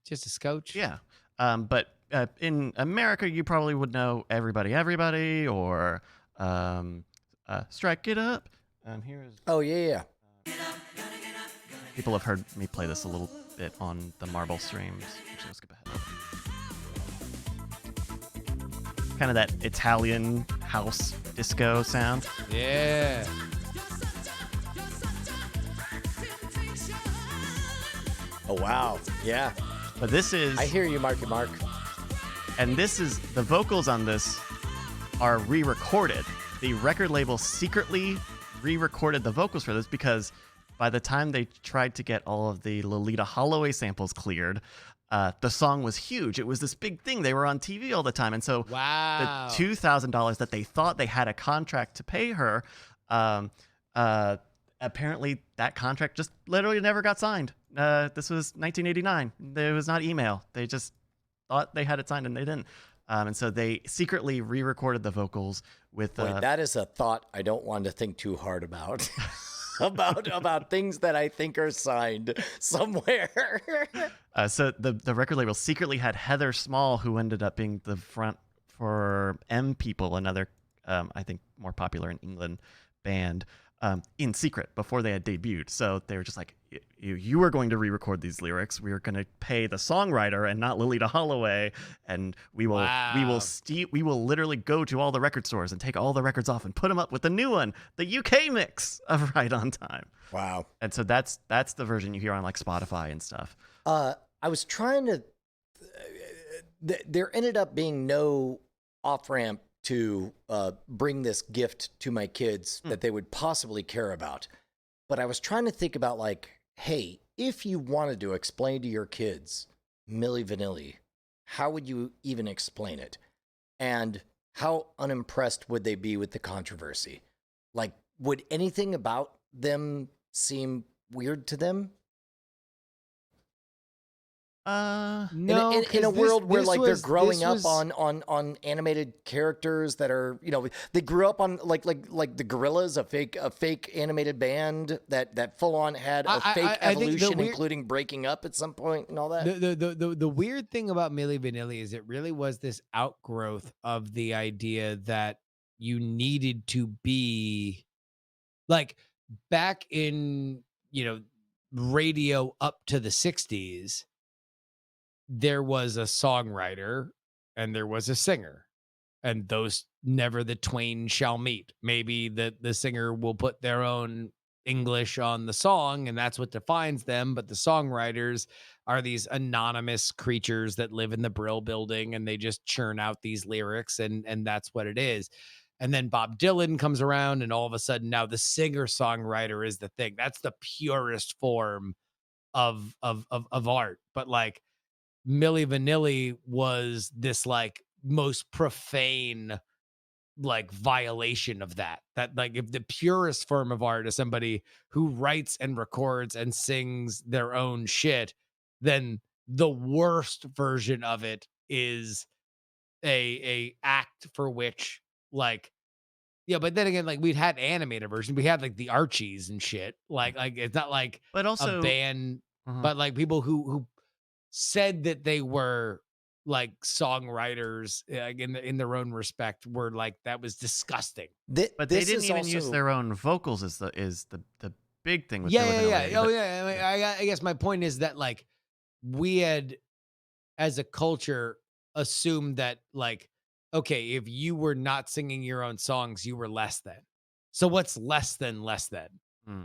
a scotch?
Yeah. But in America, you probably would know Everybody, or Strike It Up. Here's
Oh, yeah.
people have heard me play this a little bit on the Marble streams. Actually, let's skip ahead. Kind of that Italian house disco sound.
Yeah.
Oh, wow. Yeah.
But this is,
I hear you, Marky Mark.
and this is, the vocals on this are re-recorded. The record label secretly re-recorded the vocals for this because by the time they tried to get all of the Lolita Holloway samples cleared, the song was huge. It was this big thing. They were on TV all the time. And so the $2,000 that they thought they had a contract to pay her, apparently that contract just literally never got signed. This was 1989. There was not email. They just thought they had it signed and they didn't. And so they secretly re-recorded the vocals with...
Boy, that is a thought I don't want to think too hard about. about things that I think are signed somewhere.
So the record label secretly had Heather Small, who ended up being the front for M People, another, I think, more popular in England band, in secret before they had debuted. So they were just like, you are going to re-record these lyrics. We are going to pay the songwriter and not Lolita Holloway, and we will literally go to all the record stores and take all the records off and put them up with the new one, the UK mix of Right on Time.
Wow.
And so that's the version you hear on like Spotify and stuff.
I was trying to. There ended up being no off ramp to bring this gift to my kids that they would possibly care about. But I was trying to think about, like, hey, if you wanted to explain to your kids Milli Vanilli, how would you even explain it? And how unimpressed would they be with the controversy? Like, would anything about them seem weird to them?
No,
in a world where like they're growing up
was...
on animated characters that are, you know, they grew up on like the Gorillaz, a fake animated band that full on had a fake evolution, including breaking up at some point and all that.
The weird thing about Milli Vanilli is it really was this outgrowth of the idea that you needed to be like back in, you know, radio up to the 60s. There was a songwriter and there was a singer, and those never the twain shall meet. Maybe the singer will put their own English on the song and that's what defines them. But the songwriters are these anonymous creatures that live in the Brill building and they just churn out these lyrics and that's what it is. And then Bob Dylan comes around and all of a sudden now the singer songwriter is the thing. That's the purest form of art. But like, Milli Vanilli was this like most profane like violation of that like if the purest form of art is somebody who writes and records and sings their own shit, then the worst version of it is a act for which like, yeah, but then again, like we'd had animated version, we had like the Archies and shit, like it's not like
but also
a band, but like people who said that they were like songwriters in their own respect were like, that was disgusting.
But they didn't even use their own vocals is the big thing with
yeah. Oh yeah. I mean, I guess my point is that like we had as a culture assumed that like, okay, if you were not singing your own songs, you were less than. So what's less than?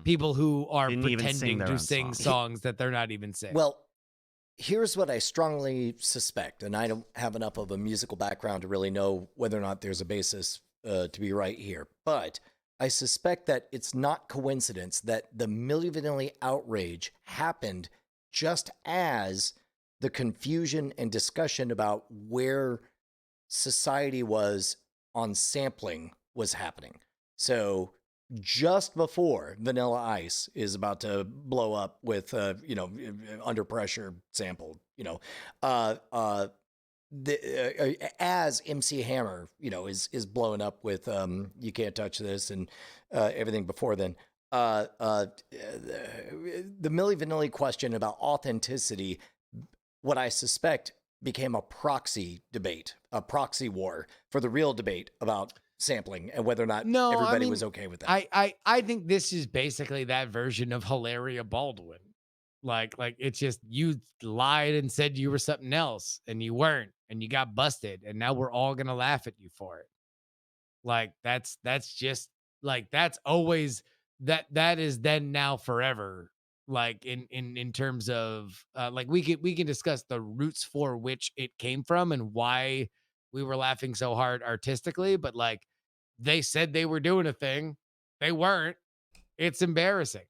People who are pretending to sing songs that they're not even singing.
Well, here's what I strongly suspect, and I don't have enough of a musical background to really know whether or not there's a basis to be right here, but I suspect that it's not coincidence that the Milli Vanilli outrage happened just as the confusion and discussion about where society was on sampling was happening. So just before Vanilla Ice is about to blow up with, under pressure sample, as MC Hammer, is blowing up with You Can't Touch This and everything before then. The Milli Vanilli question about authenticity, what I suspect became a proxy debate, a proxy war for the real debate about sampling and whether or not everybody was okay with that.
I think this is basically that version of Hilaria Baldwin. Like it's just you lied and said you were something else and you weren't and you got busted and now we're all gonna laugh at you for it. Like that's just like that's always that is then now forever. Like in terms of like we can discuss the roots for which it came from and why we were laughing so hard artistically, but like they said they were doing a thing, they weren't. It's embarrassing.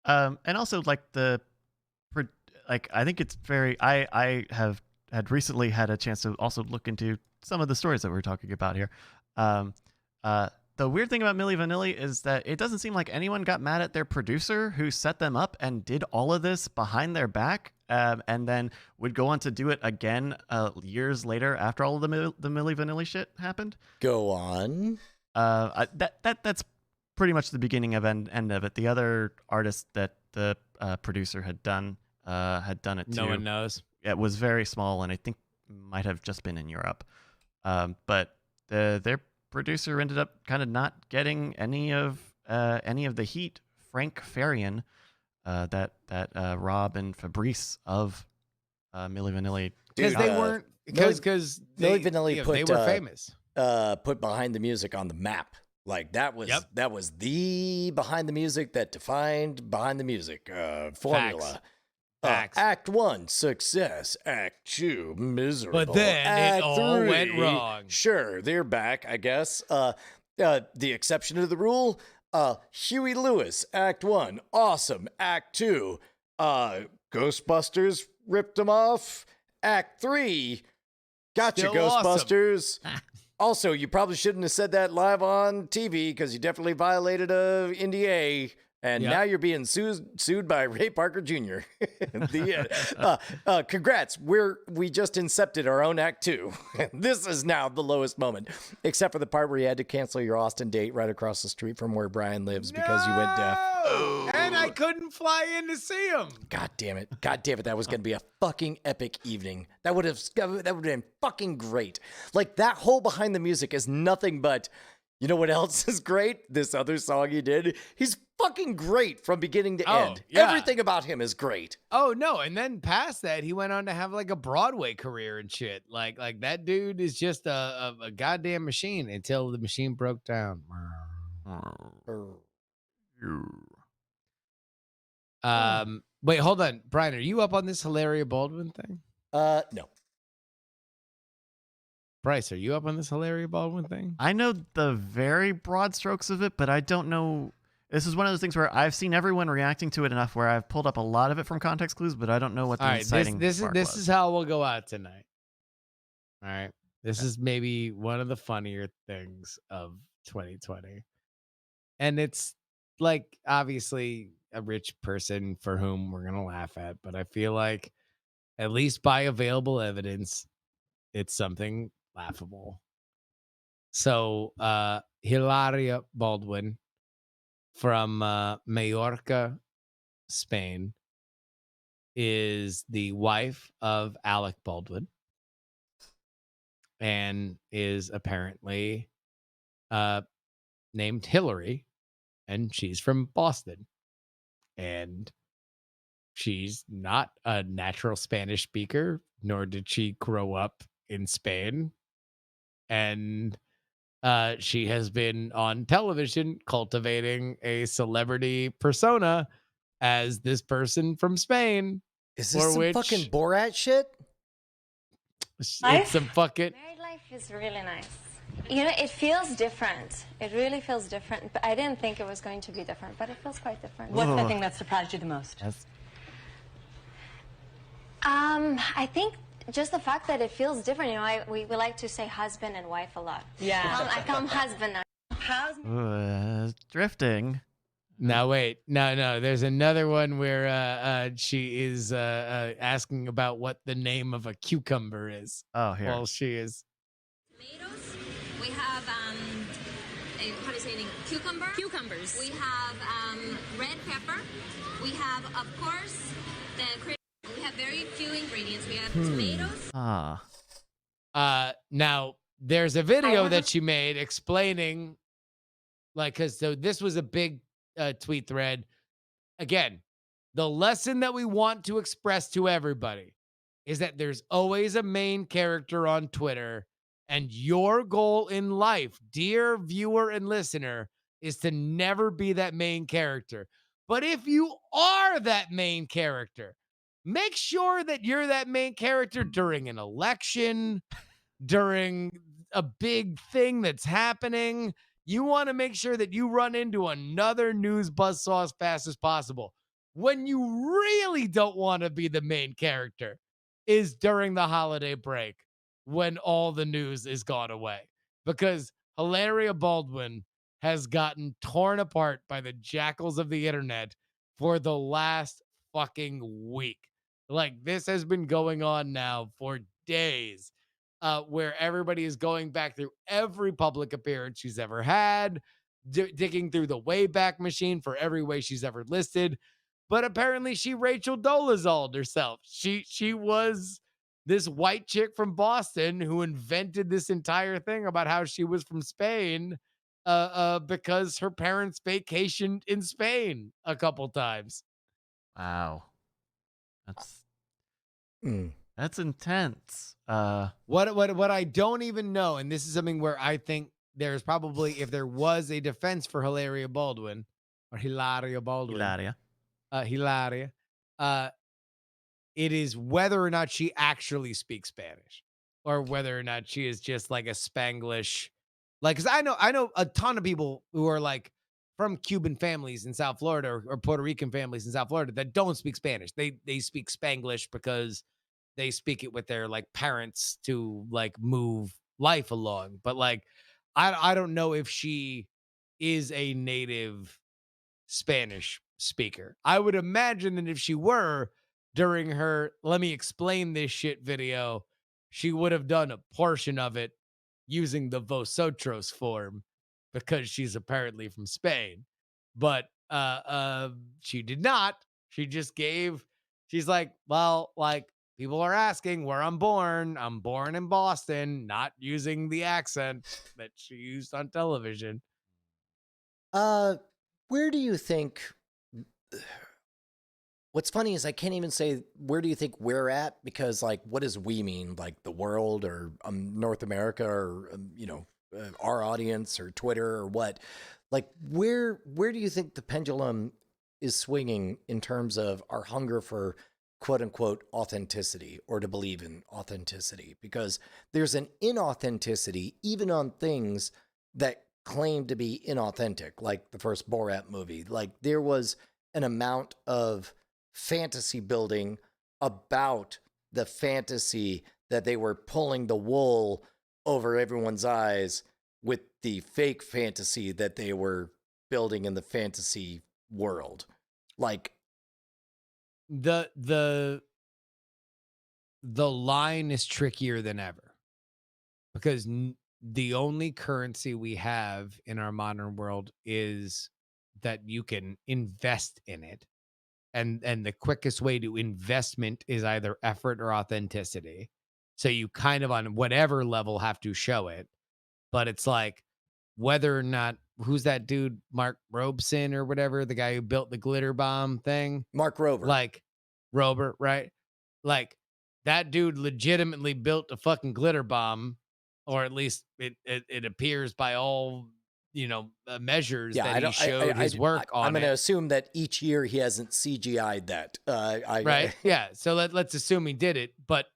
And also like I think it's very, I have had recently had a chance to also look into some of the stories that we're talking about here. The weird thing about Milli Vanilli is that it doesn't seem like anyone got mad at their producer who set them up and did all of this behind their back, and then would go on to do it again years later after all of the Milli Vanilli shit happened.
Go on.
That's pretty much the beginning of end of it. The other artist that the producer had done it too.
No one knows.
It was very small, and I think might have just been in Europe. But their producer ended up kind of not getting any of the heat. Frank Farian, that Rob and Fabrice of Milli Vanilli,
because they weren't because
Milli Vanilli
they were famous.
Put Behind the Music on the map. Like that was the Behind the Music that defined Behind the Music formula.
Facts.
Act 1, success. Act 2, miserable.
But then
Act
it all
3,
went wrong.
Sure, they're back, I guess. The exception to the rule, Huey Lewis, Act 1, awesome. Act 2, Ghostbusters ripped them off. Act 3, gotcha,
Still
Ghostbusters.
Awesome.
Also, you probably shouldn't have said that live on TV because you definitely violated a NDA. And now you're being sued by Ray Parker Jr. Congrats. We just incepted our own Act 2. This is now the lowest moment, except for the part where you had to cancel your Austin date right across the street from where Brian lives because you went deaf.
And I couldn't fly in to see him.
God damn it. That was going to be a fucking epic evening. That would have been fucking great. Like that whole Behind the Music is nothing but, you know what else is great? This other song he did. He's fucking great from beginning to end.
Yeah.
Everything about him is great.
Oh no! And then past that, he went on to have like a Broadway career and shit. Like that dude is just a goddamn machine until the machine broke down. Wait, hold on, Brian. Are you up on this Hilaria Baldwin thing?
No.
Bryce, are you up on this Hilaria Baldwin thing?
I know the very broad strokes of it, but I don't know. This is one of those things where I've seen everyone reacting to it enough where I've pulled up a lot of it from context clues, but I don't know what the inciting
this
spark was.
is how we'll go out tonight. All right. This is maybe one of the funnier things of 2020. And it's like obviously a rich person for whom we're going to laugh at, but I feel like at least by available evidence, it's something laughable. So Hilaria Baldwin from Mallorca, Spain, is the wife of Alec Baldwin and is apparently named Hillary, and she's from Boston. And she's not a natural Spanish speaker, nor did she grow up in Spain. And she has been on television cultivating a celebrity persona as this person from Spain.
Is this some fucking Borat shit?
It's some fucking...
Married life is really nice. You know, it feels different. It really feels different. But I didn't think it was going to be different, but it feels quite different.
What's the thing that surprised you the most?
I think just the fact that it feels different. You know, we like to say husband and wife a lot.
Yeah.
I call him husband now.
Drifting.
Now wait, no. There's another one where she is asking about what the name of a cucumber is.
Oh, here.
Well, she is.
Tomatoes. We have how do you say it? Cucumbers. We have red pepper. We have, of course, we have very few ingredients. We have tomatoes.
Now there's a video that she made explaining, like, because so this was a big tweet thread. Again, the lesson that we want to express to everybody is that there's always a main character on Twitter, and your goal in life, dear viewer and listener, is to never be that main character. But if you are that main character, make sure that you're that main character during an election, during a big thing that's happening. You want to make sure that you run into another news buzzsaw as fast as possible. When you really don't want to be the main character is during the holiday break when all the news is gone away. Because Hilaria Baldwin has gotten torn apart by the jackals of the internet for the last fucking week. Like, this has been going on now for days. Where everybody is going back through every public appearance she's ever had, digging through the Wayback Machine for every way she's ever listed. But apparently she Rachel Dolezal'd herself. She was this white chick from Boston who invented this entire thing about how she was from Spain because her parents vacationed in Spain a couple times.
Wow. That's intense.
What I don't even know, and this is something where I think there's probably, if there was a defense for Hilaria Baldwin, it is whether or not she actually speaks Spanish, or whether or not she is just like a Spanglish, like, because I know a ton of people who are like from Cuban families in South Florida or Puerto Rican families in South Florida that don't speak Spanish. They speak Spanglish because they speak it with their like parents to like move life along. But like, I don't know if she is a native Spanish speaker. I would imagine that if she were, during her "Let me explain this shit" video, she would have done a portion of it using the vosotros form because she's apparently from Spain. But she did not. She just she's like, well, like, people are asking where I'm born. I'm born in Boston, not using the accent that she used on television.
Where do you think... What's funny is I can't even say, where do you think we're at? Because, like, what does we mean? Like, the world, or North America, or, our audience, or Twitter, or what? Like, where do you think the pendulum is swinging in terms of our hunger for quote unquote authenticity, or to believe in authenticity? Because there's an inauthenticity even on things that claim to be inauthentic, like the first Borat movie. Like, there was an amount of fantasy building about the fantasy that they were pulling the wool over everyone's eyes with the fake fantasy that they were building in the fantasy world. Like,
the line is trickier than ever, because the only currency we have in our modern world is that you can invest in it, and the quickest way to investment is either effort or authenticity. So you kind of, on whatever level, have to show it. But it's like, whether or not, who's that dude, Mark Robeson or whatever, the guy who built the glitter bomb thing?
Mark Rober.
Like, Rober, right? Like, that dude legitimately built a fucking glitter bomb, or at least it appears by all, measures that he showed his work on.
I'm going to assume that each year he hasn't CGI'd that.
Right? Yeah. So let's assume he did it, but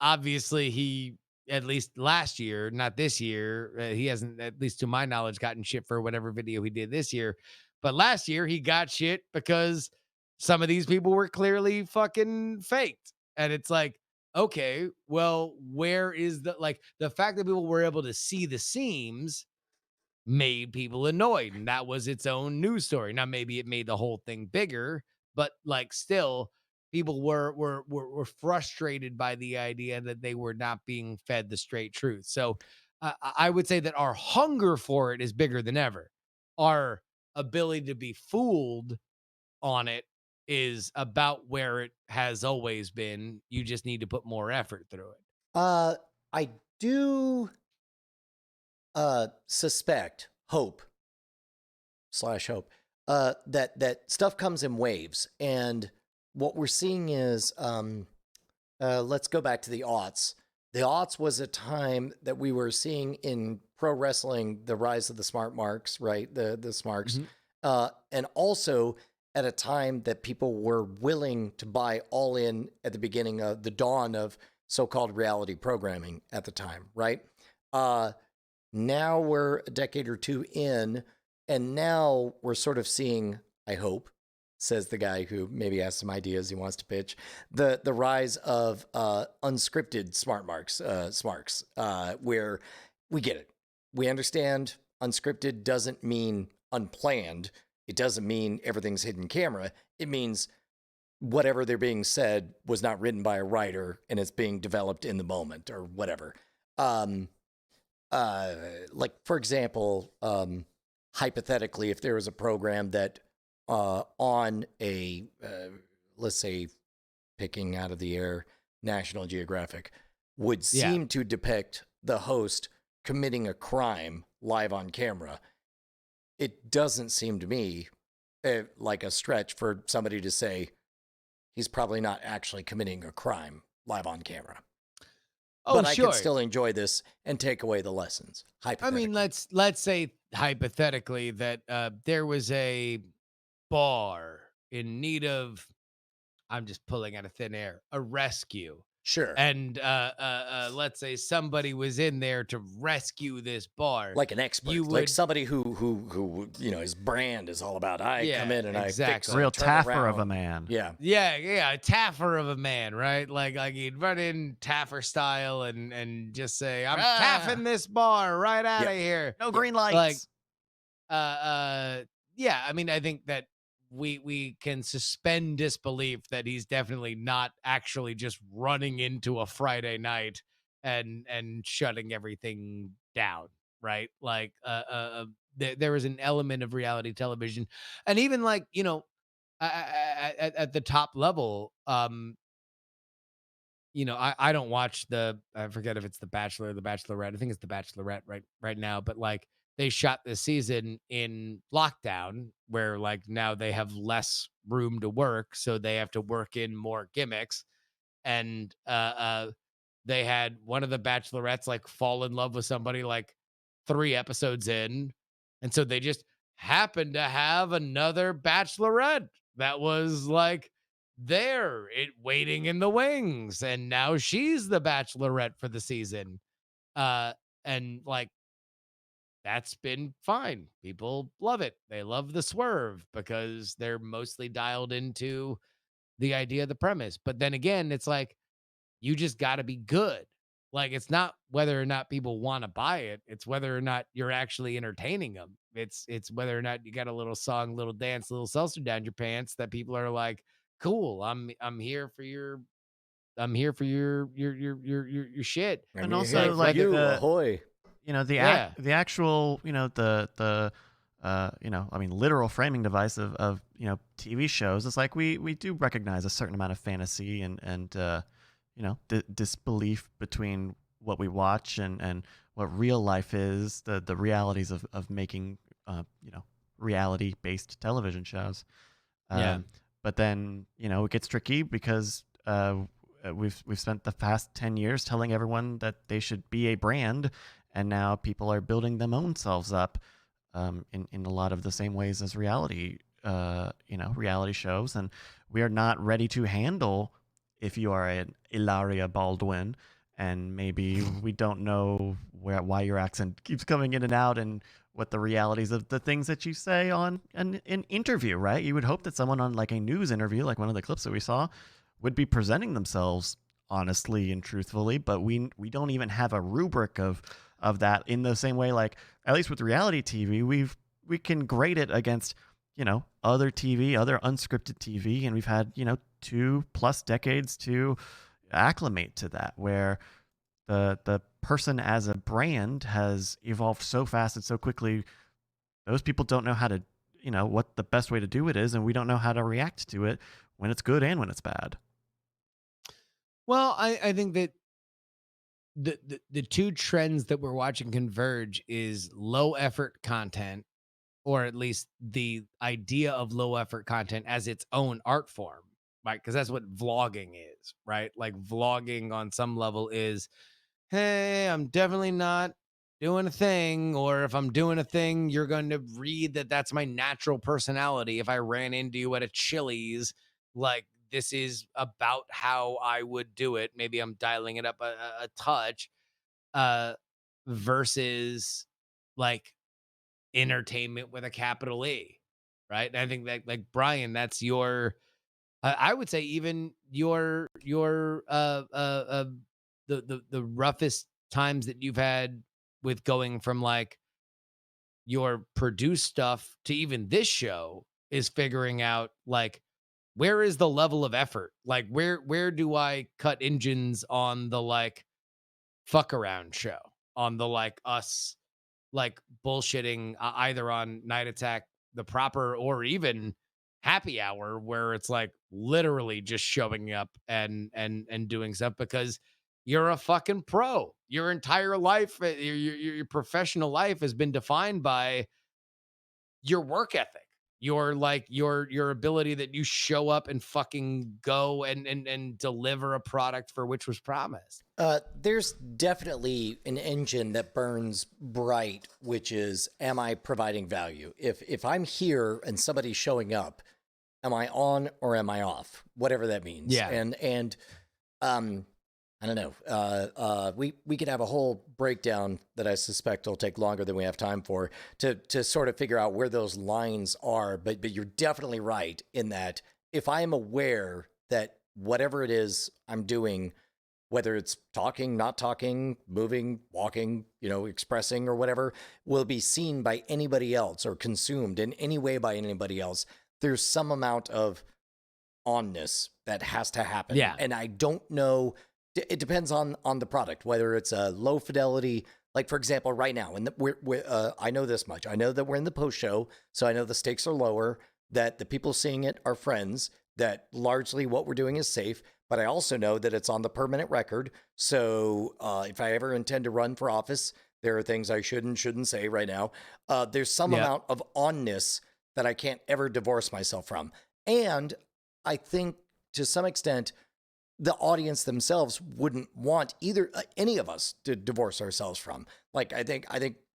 obviously he, at least last year, not this year, he hasn't, at least to my knowledge, gotten shit for whatever video he did this year. But last year he got shit because some of these people were clearly fucking faked. And it's like, okay, well, where is the fact that people were able to see the seams made people annoyed, and that was its own news story. Now maybe it made the whole thing bigger, but like still people were frustrated by the idea that they were not being fed the straight truth. So I would say that our hunger for it is bigger than ever. Our ability to be fooled on it is about where it has always been. You just need to put more effort through it.
I do suspect, hope that stuff comes in waves, and what we're seeing is let's go back to the aughts. The aughts was a time that we were seeing in pro wrestling the rise of the smart marks, right? The smarks, and also at a time that people were willing to buy all in at the beginning of the dawn of so-called reality programming at the time, right? Now we're a decade or two in, and now we're sort of seeing, I hope, says the guy who maybe has some ideas he wants to pitch, the rise of unscripted smarks, where we get it. We understand unscripted doesn't mean unplanned. It doesn't mean everything's hidden camera. It means whatever they're being said was not written by a writer and it's being developed in the moment or whatever. Like, for example, hypothetically, if there was a program that on a, let's say, picking out of the air, National Geographic, would seem to depict the host committing a crime live on camera, it doesn't seem to me like a stretch for somebody to say he's probably not actually committing a crime live on camera.
Oh,
but
sure.
I can still enjoy this and take away the lessons.
I mean, let's say hypothetically that there was a bar in need of, I'm just pulling out of thin air, a rescue.
Sure.
And let's say somebody was in there to rescue this bar.
Like an expert, like somebody who his brand is all about, I come in and I fix it,
real taffer
around.
of a man.
Yeah.
A taffer of a man, right? Like he'd run in taffer style and just say, I'm taffing this bar right out of here.
No green lights.
Like, yeah, I mean, I think that we can suspend disbelief that he's definitely not actually just running into a Friday night and shutting everything down, right? Like there is an element of reality television, and even like at the top level, I don't watch I forget if it's The Bachelor or The Bachelorette. I think it's The Bachelorette right now, but like they shot this season in lockdown where like now they have less room to work. So they have to work in more gimmicks. And they had one of the bachelorettes like fall in love with somebody like 3 episodes in. And so they just happened to have another bachelorette that was like there, waiting in the wings. And now she's the bachelorette for the season. And like, that's been fine. People love it. They love the swerve because they're mostly dialed into the idea, the premise. But then again, it's like, you just got to be good. Like, it's not whether or not people want to buy it. It's whether or not you're actually entertaining them. It's whether or not you got a little song, little dance, little seltzer down your pants that people are like, cool. I'm here for your shit.
And also like
ahoy.
The actual, I mean, literal framing device of TV shows. It's like we do recognize a certain amount of fantasy and disbelief between what we watch and what real life is, the realities of making, reality-based television shows. But then, it gets tricky because we've spent the past 10 years telling everyone that they should be a brand, and now people are building them own selves up in a lot of the same ways as reality shows. And we are not ready to handle if you are an Hilaria Baldwin, and maybe we don't know why your accent keeps coming in and out and what the realities of the things that you say on an interview, right? You would hope that someone on like a news interview, like one of the clips that we saw, would be presenting themselves honestly and truthfully, but we don't even have a rubric of that in the same way. Like, at least with reality TV, we can grade it against, other TV, other unscripted TV, and we've had 2+ decades to acclimate to that, where the person as a brand has evolved so fast and so quickly. Those people don't know how to, what the best way to do it is, and we don't know how to react to it when it's good and when it's bad.
Well, I think that the two trends that we're watching converge is low effort content, or at least the idea of low effort content as its own art form, right? Because that's what vlogging is, right? Like, vlogging on some level is, hey, I'm definitely not doing a thing, or if I'm doing a thing, you're going to read that that's my natural personality. If I ran into you at a Chili's, like, this is about how I would do it. Maybe I'm dialing it up a touch, versus like entertainment with a capital E, right? And I think that, like, Brian, that's your, I would say even your the roughest times that you've had with going from like your produced stuff to even this show is figuring out, like, where is the level of effort? Like, where do I cut engines on the like fuck around show, on the like us like bullshitting, either on Night Attack the proper, or even Happy Hour, where it's like literally just showing up and doing stuff because you're a fucking pro. Your entire life, your professional life has been defined by your work ethic, your like your ability that you show up and fucking go and deliver a product for which was promised.
There's definitely an engine that burns bright, which is, am I providing value? If I'm here and somebody's showing up, am I on or am I off? Whatever that means.
Yeah.
And I don't know. We could have a whole breakdown that I suspect will take longer than we have time for to sort of figure out where those lines are. But you're definitely right in that if I am aware that whatever it is I'm doing, whether it's talking, not talking, moving, walking, expressing or whatever, will be seen by anybody else or consumed in any way by anybody else, there's some amount of onness that has to happen.
Yeah.
And I don't know. It depends on the product, whether it's a low fidelity, like, for example, right now, and I know this much. I know that we're in the post show, so I know the stakes are lower, that the people seeing it are friends, that largely what we're doing is safe. But I also know that it's on the permanent record. So if I ever intend to run for office, there are things I shouldn't say right now. There's some amount of onness that I can't ever divorce myself from. And I think to some extent, the audience themselves wouldn't want either any of us to divorce ourselves from. Like, I think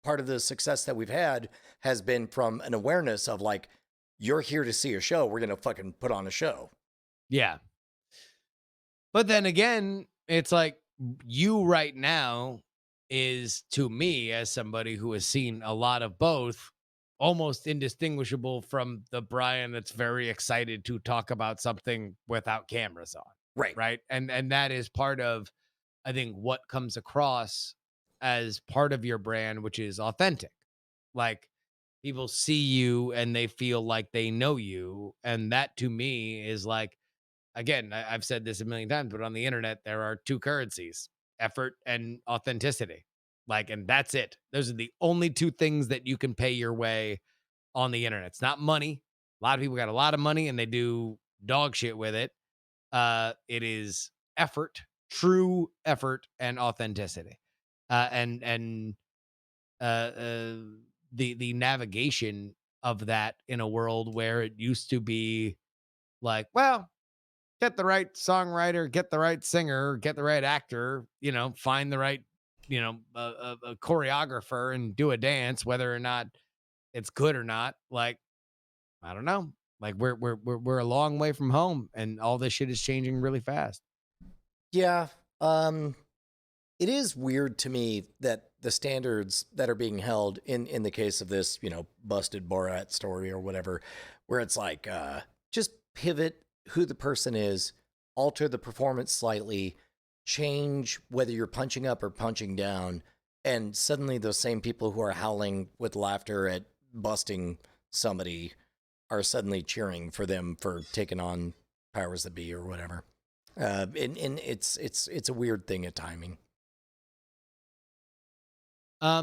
part of the success that we've had has been from an awareness of, like, you're here to see a show. We're going to fucking put on a show.
Yeah. But then again, it's like, you right now is, to me, as somebody who has seen a lot of both, almost indistinguishable from the Brian that's very excited to talk about something without cameras on. Right. And that is part of, I think, what comes across as part of your brand, which is authentic. Like, people see you and they feel like they know you. And that, to me, is like, again, I've said this a million times, but on the internet, there are two currencies: effort and authenticity. Like, and that's it. Those are the only two things that you can pay your way on the internet. It's not money. A lot of people got a lot of money and they do dog shit with it. It is effort, true effort, and authenticity. The navigation of that in a world where it used to be like, well, get the right songwriter, get the right singer, get the right actor, find the right, a choreographer and do a dance, whether or not it's good or not. Like, I don't know. Like, we're a long way from home, and all this shit is changing really fast.
Yeah. It is weird to me that the standards that are being held in the case of this, busted Borat story or whatever, where it's like, just pivot who the person is, alter the performance slightly, change whether you're punching up or punching down, and suddenly those same people who are howling with laughter at busting somebody are suddenly cheering for them for taking on powers that be or whatever. And it's a weird thing at timing.
I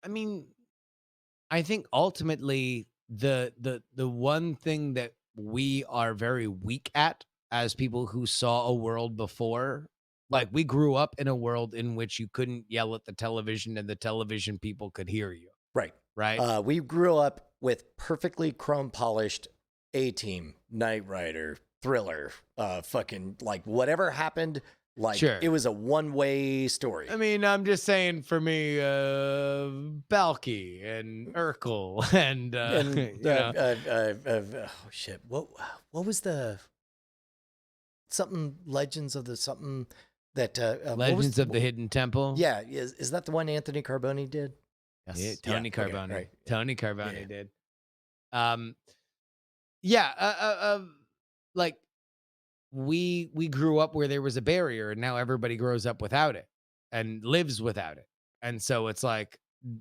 mean, I think ultimately the one thing that we are very weak at as people who saw a world before, like we grew up in a world in which you couldn't yell at the television and the television people could hear you.
Right.
Right.
We grew up with perfectly chrome polished A-Team, Knight Rider, Thriller, fucking like whatever happened. Like
Sure.
it was a one-way story.
I mean, I'm just saying for me, Balky and Urkel and,
oh shit, what was the something Legends of the something that
Legends of the Hidden Temple.
Yeah, is that the one Anthony Carboni did?
Yes. Yeah, Tony Carboni.
Okay, right.
Tony Carboni did. Like we grew up where there was a barrier, and now everybody grows up without it and lives without it. And so it's like,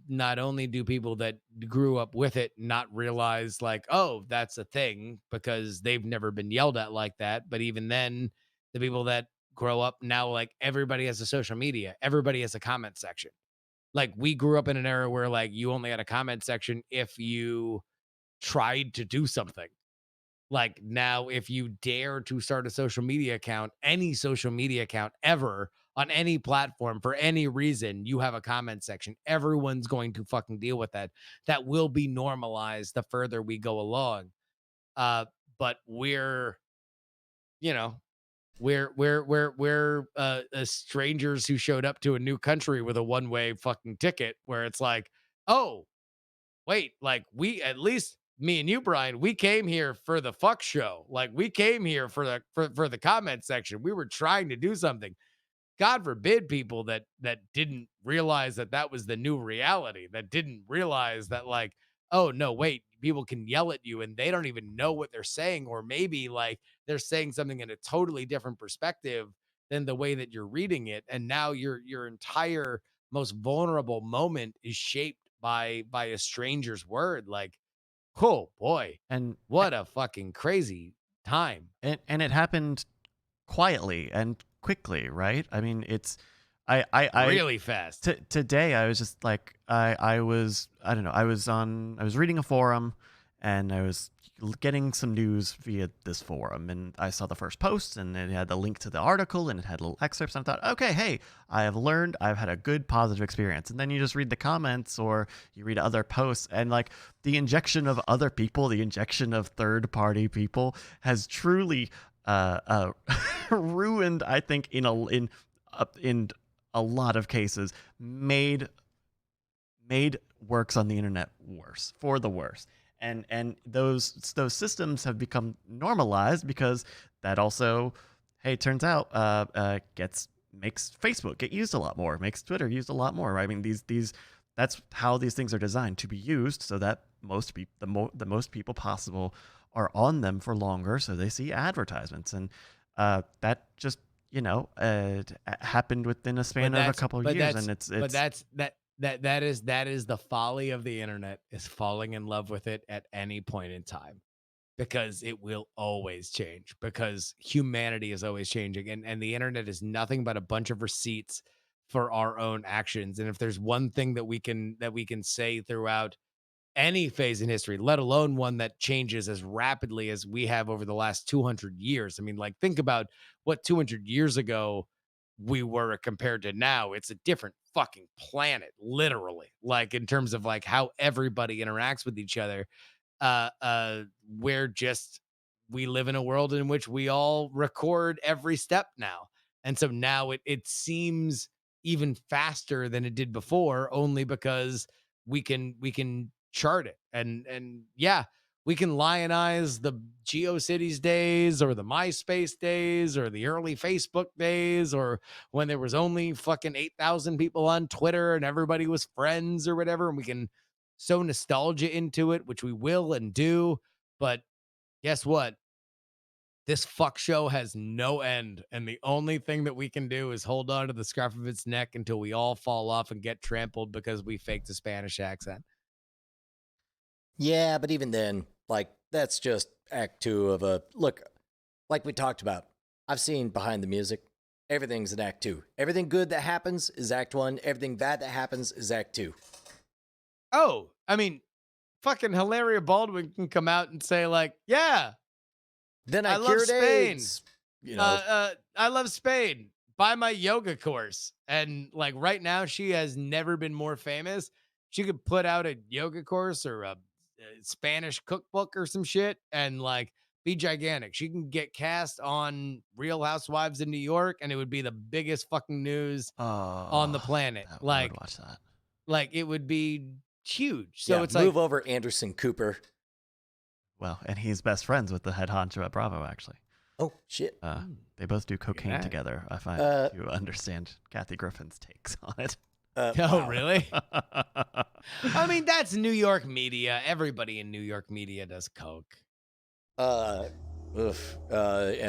not only do people that grew up with it not realize like, oh, that's a thing because they've never been yelled at like that, but even then, the people that grow up now, like everybody has a social media, everybody has a comment section. Like we grew up in an era where like you only had a comment section if you tried to do something. Like now, if you dare to start a social media account, any social media account ever on any platform for any reason, you have a comment section. Everyone's going to fucking deal with that. That will be normalized the further we go along. But we're, you know, we're strangers who showed up to a new country with a one-way fucking ticket where it's like, oh, wait, like we, at least me and you, Brian, we came here for the fuck show. Like we came here for the comment section. We were trying to do something. God forbid people that didn't realize that was the new reality, that didn't realize that like, oh no, wait, people can yell at you and they don't even know what they're saying, or maybe like they're saying something in a totally different perspective than the way that you're reading it. And now your entire most vulnerable moment is shaped by a stranger's word. Like, oh boy,
And
what a fucking crazy time.
and it happened quietly and quickly, right? I mean, it's I
Really fast.
Today I was just like I was reading a forum and I was getting some news via this forum, and I saw the first post and it had the link to the article and it had little excerpts, and I thought, okay, hey, I've had a good positive experience. And then you just read the comments or you read other posts, and like the injection of other people, the injection of third party people has truly ruined, I think, in a lot of cases, made works on the internet worse, for the worse. And those systems have become normalized because that also, hey, turns out makes Facebook get used a lot more, makes Twitter used a lot more, right? I mean, these that's how these things are designed to be used, so that the most people possible are on them for longer, so they see advertisements. And that just happened within a span of a couple of years, and it's
that is the folly of the internet, is falling in love with it at any point in time, because it will always change, because humanity is always changing, and the internet is nothing but a bunch of receipts for our own actions. And if there's one thing that we can say throughout any phase in history, let alone one that changes as rapidly as we have over the last 200 years. I mean, like, think about what 200 years ago we were compared to now. It's a different fucking planet, literally, like in terms of like how everybody interacts with each other. We live in a world in which we all record every step now. And so now it seems even faster than it did before, only because we can chart it. And yeah, we can lionize the GeoCities days or the MySpace days or the early Facebook days, or when there was only fucking 8,000 people on Twitter and everybody was friends or whatever. And we can sow nostalgia into it, which we will and do. But guess what? This fuck show has no end, and the only thing that we can do is hold on to the scruff of its neck until we all fall off and get trampled because we faked a Spanish accent.
Yeah, but even then, like, that's just act 2 of a look. Like we talked about, I've seen behind the music. Everything's in act 2. Everything good that happens is act 1. Everything bad that happens is act 2.
Oh, I mean, fucking Hilaria Baldwin can come out and say like, yeah,
Then I
love
cured
Spain.
AIDS. You know,
I love Spain. Buy my yoga course. And like right now, she has never been more famous. She could put out a yoga course or a Spanish cookbook or some shit and like be gigantic. She can get cast on Real Housewives in New York, and it would be the biggest fucking news on the planet.
I
Like,
would watch that.
like it would be huge. So
yeah,
it's
move
like,
over Anderson Cooper.
Well, and he's best friends with the head honcho at Bravo, actually.
Oh, shit.
They both do cocaine
Yeah.
together. I find to understand Kathy Griffin's takes on it.
oh,
Wow.
really? I mean, that's New York media. Everybody in New York media does coke.
And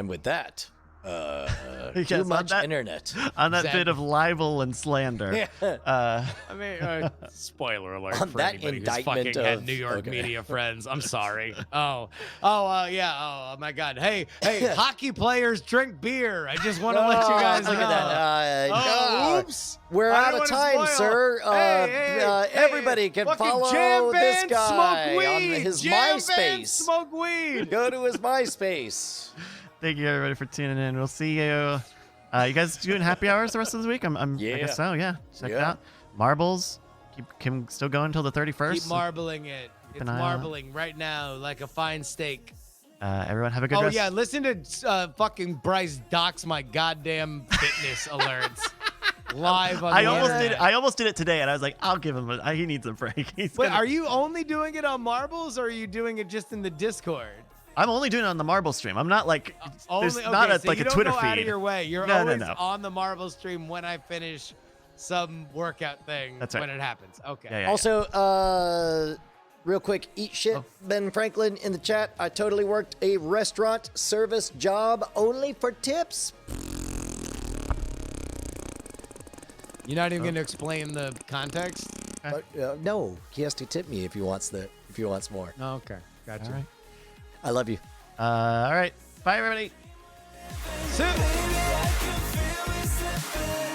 with that,
Yes,
too
on
much
that-
internet.
On that
Exactly.
bit of libel and slander.
I mean, spoiler alert
On
for
that
anybody who's
indictment
fucking had
of-
New York
okay.
media friends. I'm sorry. Yeah. Oh my God. Hey, hockey players drink beer. I just want to let you guys
look
know.
at that.
Oops.
We're
I
out
don't
of
wanna
time,
spoil.
sir.
Hey,
Everybody can
fucking
follow
jam
this
band,
guy
smoke
on
weed.
his
Jam
MySpace.
band, smoke weed.
Go to his MySpace.
Thank you, everybody, for tuning in. We'll see you. You guys doing happy hours the rest of the week? I
Yeah.
guess so, yeah. Check it
Yeah.
out. Marbles. Can still go until the 31st.
Keep marbling it. It's
an eye on it.
marbling right now like a fine steak.
Everyone have a good
Oh
rest.
yeah, listen to fucking Bryce dox my goddamn fitness alerts live on
I
the
almost
internet.
did. I almost did it today, and I was like, I'll give him. He needs a break.
Wait, are you only doing it on Marbles, or are you doing it just in the Discord?
I'm only doing it on the Marble stream. I'm not like. There's
Only,
not
okay, so
like
you
a
don't
Twitter
go
feed.
out of your way. You're
No, no,
always
no.
on the Marble stream when I finish some workout thing.
That's right.
When it happens. Okay.
Yeah, yeah.
Also, real quick, eat shit. Ben Franklin in the chat. I totally worked a restaurant service job only for tips.
You're not even going to explain the context?
No, he has to tip me if he wants more.
Oh, okay. Gotcha.
All right.
I love you.
All right. Bye, everybody.
Sit.
Baby, I can feel it slipping.